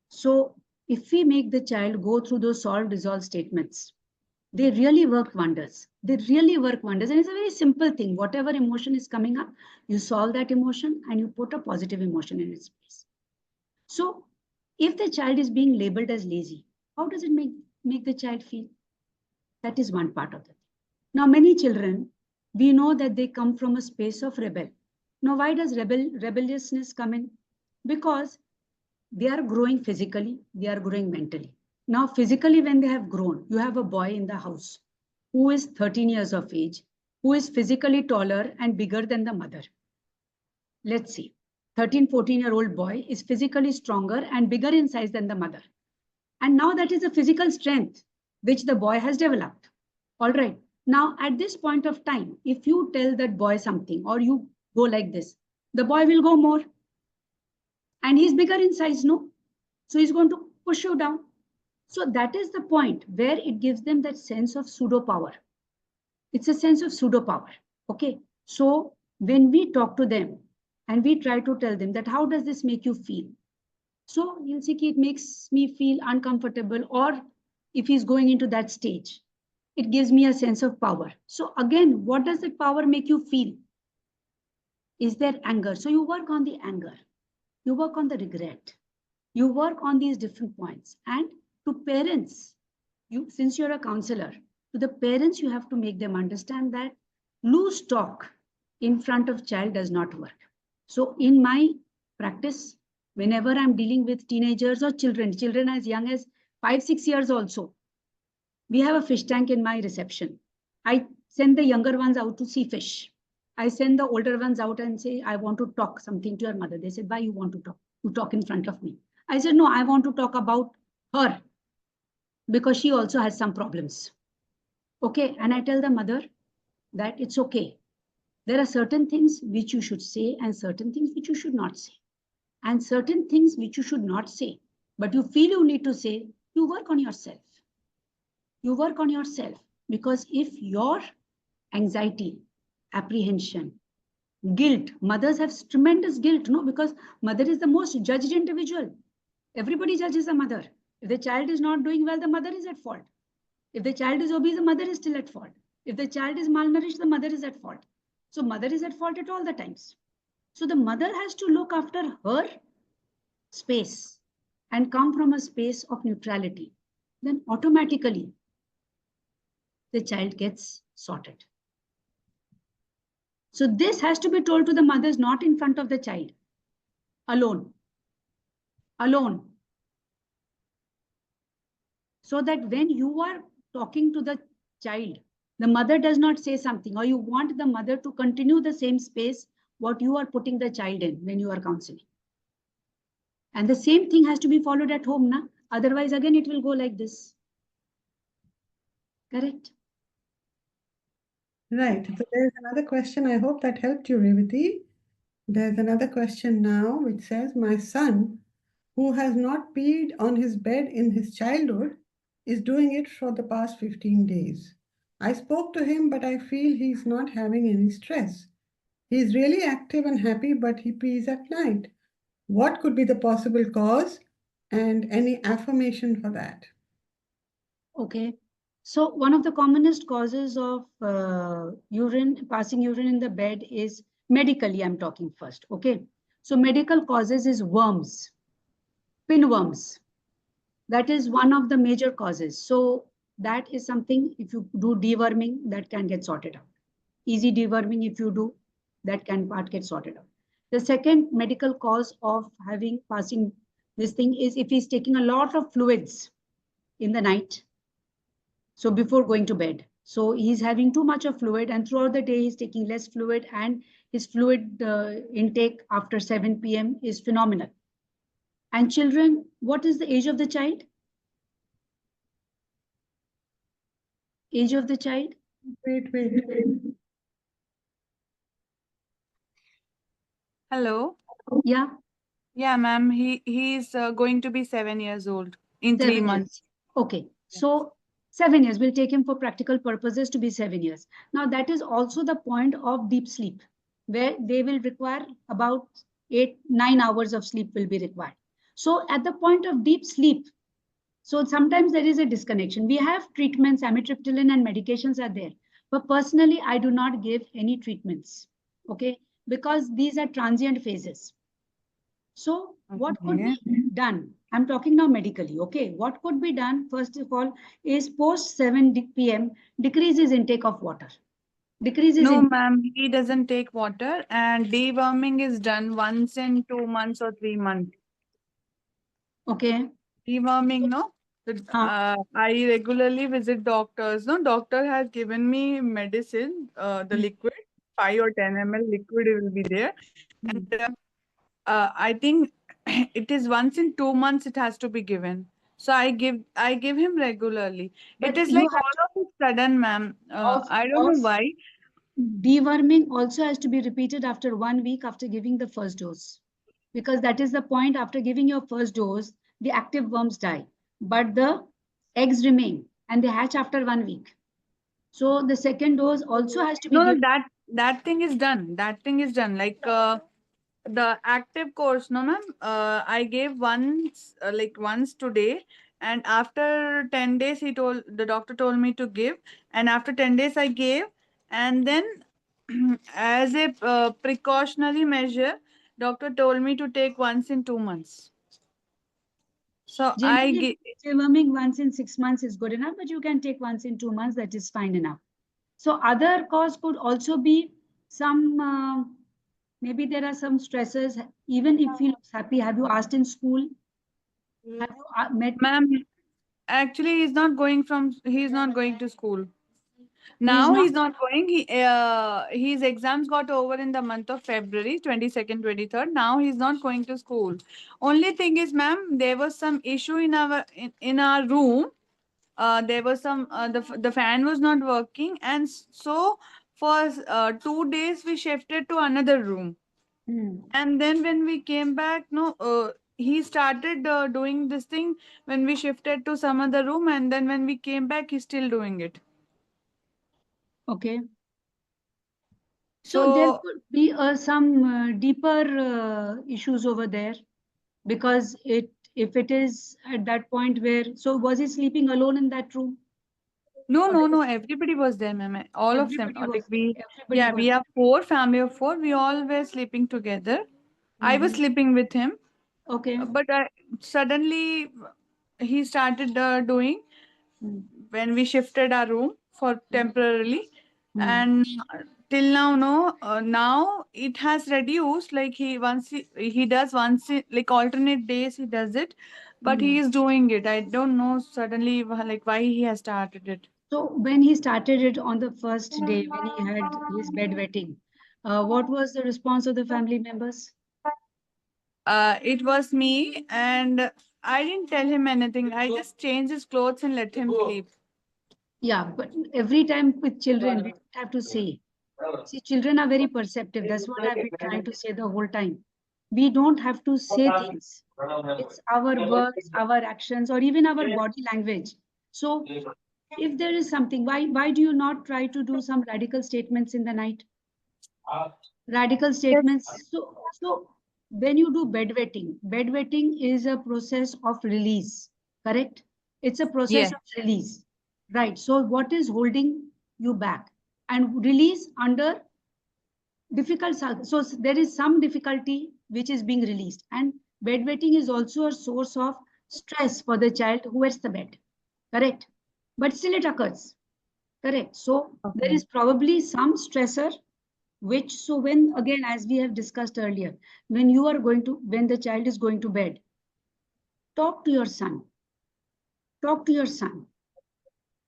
Speaker 2: So if we make the child go through those solve dissolve statements, they really work wonders. They really work wonders. And it's a very simple thing. Whatever emotion is coming up, you solve that emotion and you put a positive emotion in its place. So if the child is being labeled as lazy, how does it make the child feel? That is one part of the thing. Now, many children, we know that they come from a space of rebel. Now, why does rebelliousness come in? Because they are growing physically, they are growing mentally. Now, physically, when they have grown, you have a boy in the house who is 13 years of age, who is physically taller and bigger than the mother. Let's see, 13, 14-year-old boy is physically stronger and bigger in size than the mother. And now that is a physical strength which the boy has developed. All right. Now, at this point of time, if you tell that boy something or you go like this, the boy will go more. And he's bigger in size, no? So he's going to push you down. So that is the point where it gives them that sense of pseudo power. It's a sense of pseudo power. Okay. So when we talk to them and we try to tell them that how does this make you feel? So you'll see it makes me feel uncomfortable, or if he's going into that stage, it gives me a sense of power. So again, what does that power make you feel? Is there anger? So you work on the anger, you work on the regret, you work on these different points. And to parents, since you're a counselor, to the parents, you have to make them understand that loose talk in front of child does not work. So in my practice, whenever I'm dealing with teenagers or children as young as 5, 6 years also, we have a fish tank in my reception. I send the younger ones out to see fish. I send the older ones out and say, I want to talk something to your mother. They said, why you want to talk? You talk in front of me. I said, no, I want to talk about her because she also has some problems. Okay, and I tell the mother that it's okay. There are certain things which you should say and certain things which you should not say. And certain things which you should not say, but you feel you need to say, you work on yourself. You work on yourself, because if your anxiety, apprehension, guilt, mothers have tremendous guilt, no, because mother is the most judged individual. Everybody judges the mother. If the child is not doing well, the mother is at fault. If the child is obese, the mother is still at fault. If the child is malnourished, the mother is at fault. So mother is at fault at all the times. So the mother has to look after her space and come from a space of neutrality. Then automatically the child gets sorted. So this has to be told to the mothers, not in front of the child. Alone. Alone. So that when you are talking to the child, the mother does not say something, or you want the mother to continue the same space what you are putting the child in when you are counseling. And the same thing has to be followed at home, na? Otherwise, again, it will go like this. Correct?
Speaker 1: Right. So there's another question. I hope that helped you, Revati. There's another question now which says, my son, who has not peed on his bed in his childhood, is doing it for the past 15 days. I spoke to him, but I feel he's not having any stress. He's really active and happy, but he pees at night. What could be the possible cause and any affirmation for that?
Speaker 2: Okay. So one of the commonest causes of passing urine in the bed is medically, I'm talking first. Okay. So medical causes is worms, pinworms. That is one of the major causes. So that is something, if you do deworming, that can get sorted out. Easy deworming, if you do, that can part get sorted out. The second medical cause of passing this thing is if he's taking a lot of fluids in the night. So before going to bed. So he's having too much of fluid, and throughout the day he's taking less fluid, and his fluid intake after 7 p.m. is phenomenal. And children, what is the age of the child? Age of the child?
Speaker 1: Wait.
Speaker 6: Hello.
Speaker 2: Yeah.
Speaker 6: Yeah, ma'am. He's going to be 7 years old in
Speaker 2: 7
Speaker 6: 3 months.
Speaker 2: years. Okay. So 7 years, we'll take him for practical purposes to be 7 years. Now that is also the point of deep sleep, where they will require about 8-9 hours of sleep will be required. So at the point of deep sleep, So sometimes there is a disconnection. We have treatments, amitriptyline and medications are there. But personally, I do not give any treatments. Okay. Because these are transient phases. So what could
Speaker 6: Okay.
Speaker 2: be done? I'm talking now medically. Okay. What could be done? First of all, is post 7 p.m. decreases intake of water. Decreases
Speaker 6: No,
Speaker 2: in.
Speaker 6: ma'am, he doesn't take water, and deworming is done once in 2 months or 3 months.
Speaker 2: Okay.
Speaker 6: Deworming, no?
Speaker 2: Huh.
Speaker 6: I regularly visit doctors. No, doctor has given me medicine, the liquid, 5 or 10 ml liquid will be there.
Speaker 2: Hmm.
Speaker 6: And I think it is once in 2 months it has to be given. So I give him regularly. It
Speaker 2: But
Speaker 6: is
Speaker 2: you
Speaker 6: like
Speaker 2: have
Speaker 6: all of a sudden, ma'am.
Speaker 2: of
Speaker 6: I don't know
Speaker 2: of
Speaker 6: why.
Speaker 2: deworming also has to be repeated after 1 week after giving the first dose. Because that is the point. After giving your first dose, the active worms die, but the eggs remain and they hatch after 1 week. So the second dose also has to be
Speaker 6: No, no,
Speaker 2: given.
Speaker 6: that thing is done. That thing is done. Like the active course, no, ma'am. I gave once, like once today, and after 10 days, the doctor told me to give, and after 10 days, I gave, and then as a precautionary measure, doctor told me to take once in 2 months. So I
Speaker 2: Generally,
Speaker 6: give.
Speaker 2: deworming once in 6 months is good enough, but you can take once in 2 months. That is fine enough. So other cause could also be some, maybe there are some stresses. Even if he looks happy, have you asked in school? Have you met?
Speaker 6: Ma'am, actually, he's not going to school.
Speaker 2: He is
Speaker 6: Now
Speaker 2: not.
Speaker 6: he's not going. His exams got over in the month of February, 22nd, 23rd. Now he's not going to school. Only thing is, ma'am, there was some issue in our room. There was some the fan was not working, and so for 2 days we shifted to another room.
Speaker 2: Hmm.
Speaker 6: And then when we came back, no, he started doing this thing when we shifted to some other room, and then when we came back, he's still doing it.
Speaker 2: Okay. So there
Speaker 6: So
Speaker 2: could be some deeper issues over there because if it is at that point where, so was he sleeping alone in that room?
Speaker 6: no,
Speaker 2: Or
Speaker 6: no,
Speaker 2: there
Speaker 6: no.
Speaker 2: was,
Speaker 6: Everybody was there, ma'am. All of them.
Speaker 2: everybody
Speaker 6: Like
Speaker 2: was
Speaker 6: we,
Speaker 2: there. Everybody
Speaker 6: yeah,
Speaker 2: was
Speaker 6: we have four family of four. We all were sleeping together. I
Speaker 2: there.
Speaker 6: was
Speaker 2: Hmm.
Speaker 6: sleeping with him,
Speaker 2: Okay.
Speaker 6: but suddenly he started doing
Speaker 2: Hmm.
Speaker 6: when we shifted our room for
Speaker 2: Hmm.
Speaker 6: temporarily,
Speaker 2: Hmm.
Speaker 6: and till now, no. Now it has reduced. Like he does like alternate days he does it, but
Speaker 2: Hmm.
Speaker 6: he is doing it. I don't know suddenly like why he has started it.
Speaker 2: So when he started it on the first day, when he had his bedwetting, what was the response of the family members?
Speaker 6: It was me, and I didn't tell him anything. I just changed his clothes and let him sleep.
Speaker 2: Yeah, but every time with children, we don't have to say. See, children are very perceptive. That's what I've been trying to say the whole time. We don't have to say things. It's our words, our actions, or even our body language. So if there is something, why do you not try to do some radical statements in the night? Radical
Speaker 6: Yes.
Speaker 2: statements. So when you do bedwetting is a process of release, correct? It's a process
Speaker 6: Yes.
Speaker 2: of release, right? So what is holding you back? And release under difficult, so there is some difficulty which is being released. And bedwetting is also a source of stress for the child who wets the bed, correct? But still it occurs, correct? So there
Speaker 6: Okay.
Speaker 2: is probably some stressor which, so when again, as we have discussed earlier, when the child is going to bed, talk to your son, talk to your son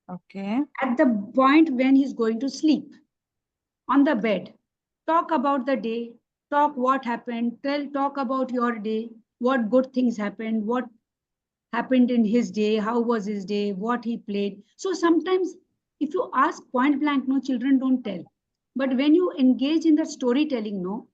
Speaker 6: Okay.
Speaker 2: at the point when he's going to sleep on the bed. Talk about the day, talk what happened, talk about your day, what good things happened, what happened in his day, how was his day, what he played. So sometimes if you ask point blank, no, children don't tell. But when you engage in the storytelling, no,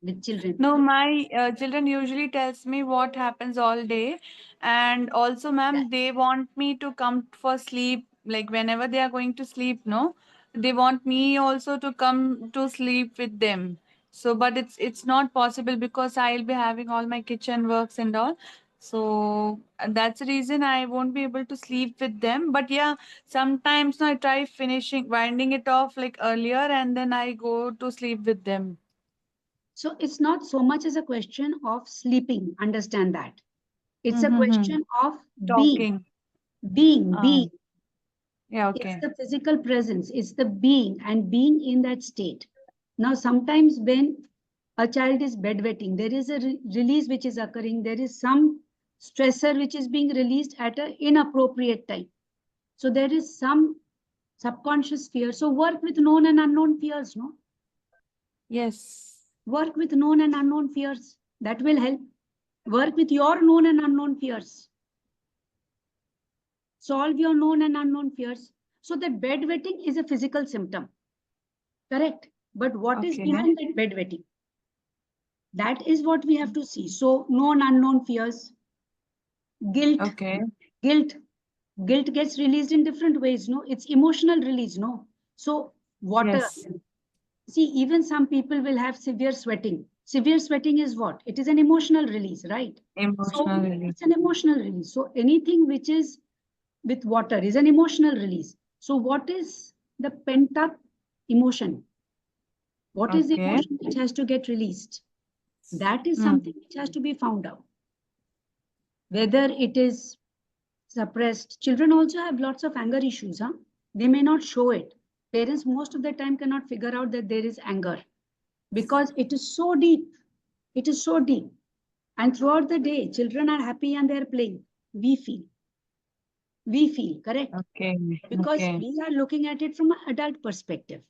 Speaker 2: with children.
Speaker 6: No, my children usually tells me what happens all day, and also,
Speaker 2: Yeah.
Speaker 6: ma'am, they want me to come for sleep. Like whenever they are going to sleep, no, they want me also to come to sleep with them. So, but it's not possible because I'll be having all my kitchen works and all. So that's the reason I won't be able to sleep with them. But yeah, sometimes no, I try finishing winding it off like earlier, and then I go to sleep with them.
Speaker 2: So it's not so much as a question of sleeping, understand that. It's a
Speaker 6: Mm-hmm.
Speaker 2: question of being,
Speaker 6: Talking.
Speaker 2: being.
Speaker 6: Yeah,
Speaker 2: It's
Speaker 6: okay.
Speaker 2: the physical presence, it's the being and being in that state. Now, sometimes when a child is bedwetting, there is a release which is occurring, there is some stressor which is being released at an inappropriate time. So there is some subconscious fear. So work with known and unknown fears, no?
Speaker 6: Yes.
Speaker 2: Work with known and unknown fears. That will help. Work with your known and unknown fears. Solve your known and unknown fears. So that bedwetting is a physical symptom. Correct. But what is
Speaker 6: Okay.
Speaker 2: behind that bedwetting? That is what we have to see. So known unknown fears, guilt,
Speaker 6: Okay.
Speaker 2: guilt, guilt gets released in different ways. No, it's emotional release. No, so water.
Speaker 6: Yes.
Speaker 2: See, even some people will have severe sweating. Severe sweating is what? It is an emotional release, right? So
Speaker 6: Emotionally.
Speaker 2: it's an emotional release. So anything which is with water is an emotional release. So what is the pent up emotion? What is the
Speaker 6: Okay.
Speaker 2: emotion which has to get released? That is
Speaker 6: Mm.
Speaker 2: something which has to be found out. Whether it is suppressed. Children also have lots of anger issues. Huh? They may not show it. Parents most of the time cannot figure out that there is anger because it is so deep. It is so deep. And throughout the day, children are happy and they're playing. We feel. We feel, correct?
Speaker 6: Okay.
Speaker 2: Because
Speaker 6: Okay.
Speaker 2: we are looking at it from an adult perspective.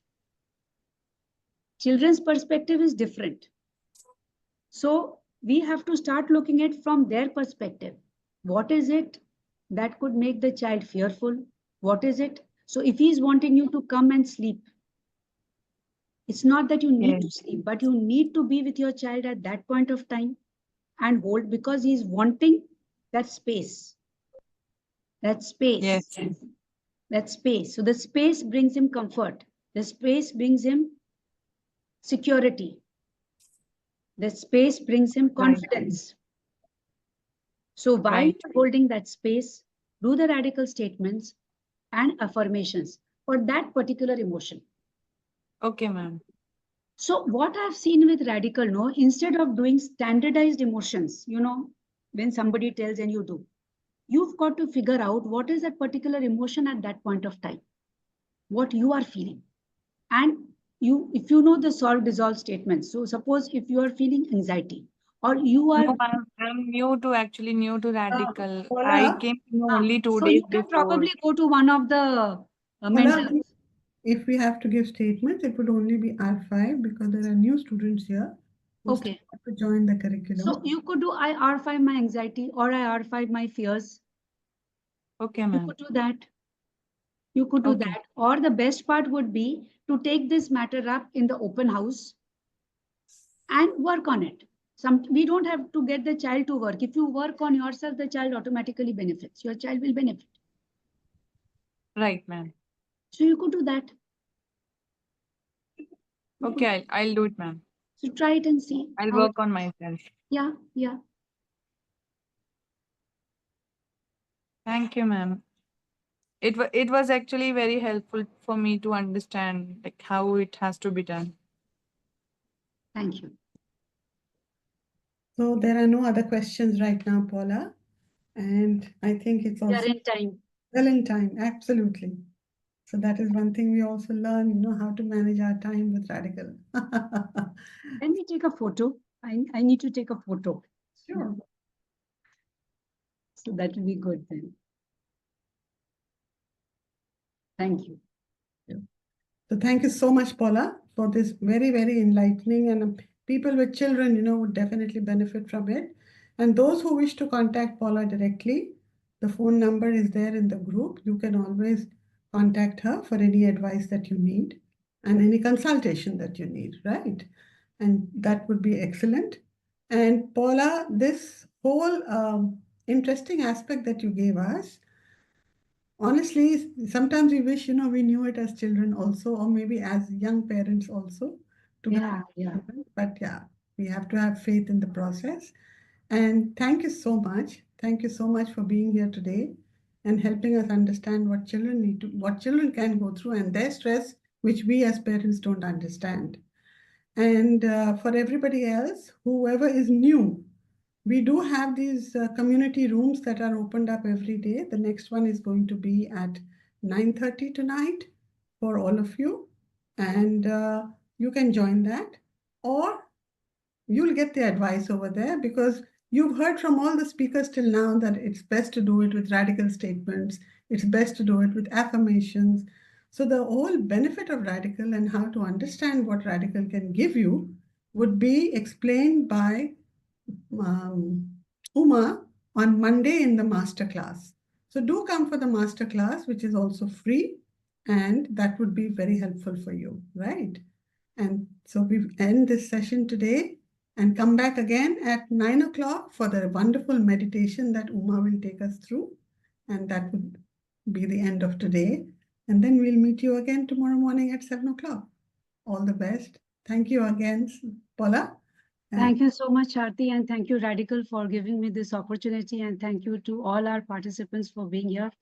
Speaker 2: Children's perspective is different. So we have to start looking at from their perspective. What is it that could make the child fearful? What is it? So if he is wanting you to come and sleep, it's not that you need
Speaker 6: Yes.
Speaker 2: to sleep, but you need to be with your child at that point of time and hold because he is wanting that space. That space.
Speaker 6: Yes.
Speaker 2: That space. So the space brings him comfort. The space brings him security. The space brings him
Speaker 6: Right.
Speaker 2: confidence. So while
Speaker 6: Right.
Speaker 2: you're holding that space, do the radical statements and affirmations for that particular emotion.
Speaker 6: Okay, ma'am.
Speaker 2: So what I've seen with radical, no, instead of doing standardized emotions, when somebody tells and you do, you've got to figure out what is that particular emotion at that point of time, what you are feeling. And if you know the solve dissolve statements, so suppose if you are feeling anxiety or you are
Speaker 6: No, I'm new to Radical. I
Speaker 1: Paula,
Speaker 6: came to know
Speaker 2: Ah,
Speaker 6: only two
Speaker 2: so
Speaker 6: days
Speaker 2: you can
Speaker 6: before.
Speaker 2: probably go to one of the
Speaker 1: Paula,
Speaker 2: mentors.
Speaker 1: if we have to give statements, it would only be R5 because there are new students here who still
Speaker 2: Okay.
Speaker 1: have to join the
Speaker 2: So
Speaker 1: curriculum.
Speaker 2: you could do I R5 my anxiety or I R5 my fears.
Speaker 6: Okay,
Speaker 2: You
Speaker 6: ma'am.
Speaker 2: could do that. You could do
Speaker 6: Okay.
Speaker 2: that. Or the best part would be to take this matter up in the open house and work on it. We don't have to get the child to work. If you work on yourself, the child automatically benefits. Your child will benefit.
Speaker 6: Right, ma'am.
Speaker 2: So you could do that. You could,
Speaker 6: Okay, I'll do it, ma'am.
Speaker 2: so try it and see
Speaker 6: I'll
Speaker 2: how it
Speaker 6: work on
Speaker 2: goes.
Speaker 6: myself.
Speaker 2: Yeah, yeah.
Speaker 6: Thank you, ma'am. It was actually very helpful for me to understand like how it has to be done.
Speaker 2: Thank you.
Speaker 1: So there are no other questions right now, Paula. And I think it's
Speaker 2: We are
Speaker 1: also
Speaker 2: in time.
Speaker 1: well in time. Absolutely. So that is one thing we also learn, how to manage our time with Radical.
Speaker 2: Can we take a photo? I need to take a photo.
Speaker 1: Sure.
Speaker 2: So that will be good then. Thank you.
Speaker 1: So thank you so much, Paula, for this very, very enlightening and people with children, would definitely benefit from it. And those who wish to contact Paula directly, the phone number is there in the group. You can always contact her for any advice that you need and any consultation that you need, right? And that would be excellent. And Paula, this whole interesting aspect that you gave us, honestly, sometimes we wish, we knew it as children also, or maybe as young parents also to guide
Speaker 2: Yeah, yeah.
Speaker 1: children. But yeah, we have to have faith in the process. And thank you so much. Thank you so much for being here today and helping us understand what children can go through and their stress, which we as parents don't understand. And for everybody else, whoever is new, we do have these community rooms that are opened up every day. The next one is going to be at 9:30 tonight for all of you. And you can join that. Or you'll get the advice over there because you've heard from all the speakers till now that it's best to do it with radical statements, it's best to do it with affirmations. So, the whole benefit of radical and how to understand what radical can give you would be explained by um, Uma on Monday in the master class. So, do come for the master class, which is also free, and that would be very helpful for you, right? And so we end this session today and come back again at 9 o'clock for the wonderful meditation that Uma will take us through. And that would be the end of today. And then we'll meet you again tomorrow morning at 7 o'clock. All the best. Thank you again, Paula.
Speaker 2: Thank you so much, Aarti, and thank you, Radical, for giving me this opportunity. And thank you to all our participants for being here.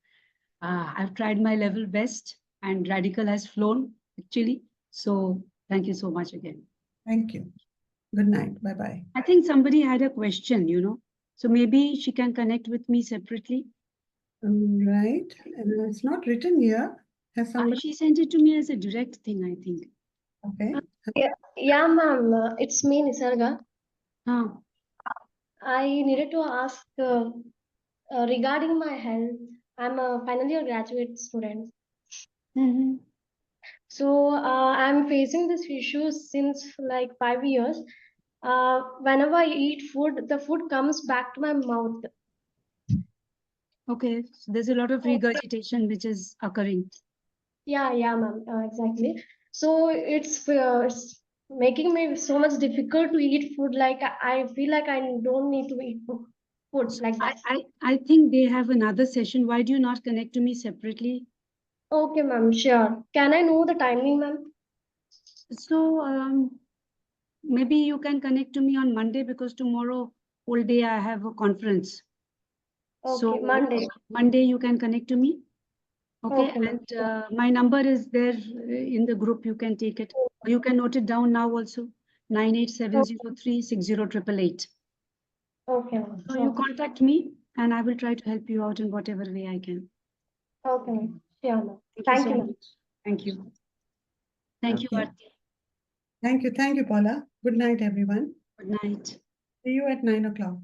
Speaker 2: I've tried my level best, and Radical has flown, actually. So thank you so much again.
Speaker 1: Thank you. Good night. Bye-bye.
Speaker 2: I think somebody had a question, so maybe she can connect with me separately.
Speaker 1: Right. And it's not written here. Has somebody?
Speaker 2: She sent it to me as a direct thing, I think.
Speaker 1: Okay.
Speaker 7: Yeah, ma'am. It's me, Nisarga.
Speaker 2: Huh.
Speaker 7: I needed to ask regarding my health. I'm a final year graduate student.
Speaker 2: Mhm.
Speaker 7: So I'm facing this issue since like 5 years. Whenever I eat food, the food comes back to my mouth.
Speaker 2: Okay, so there's a lot of regurgitation which is occurring.
Speaker 7: Yeah, ma'am. Exactly. So it's making me so much difficult to eat food. Like I feel like I don't need to eat food like that.
Speaker 2: I think they have another session. Why do you not connect to me separately?
Speaker 7: Okay, ma'am. Sure. Can I know the timing, ma'am?
Speaker 2: So maybe you can connect to me on Monday because tomorrow whole day I have a conference.
Speaker 7: Okay,
Speaker 2: So
Speaker 7: Monday.
Speaker 2: Monday you can connect to me. Okay,
Speaker 7: Okay, ma'am.
Speaker 2: and my number is there in the group. You can take it. Or you can note it down now also. 9870360888.
Speaker 7: Okay, ma'am.
Speaker 2: So you contact me and I will try to help you out in whatever way I can.
Speaker 7: Okay, ma'am. Sure, ma'am.
Speaker 2: Thank you
Speaker 7: Thank
Speaker 2: so
Speaker 7: you, ma'am.
Speaker 2: much. Thank you. Thank you,
Speaker 1: Okay.
Speaker 2: Aarti.
Speaker 1: Thank you. Thank you, Paula. Good night, everyone.
Speaker 2: Good night.
Speaker 1: See you at 9 o'clock.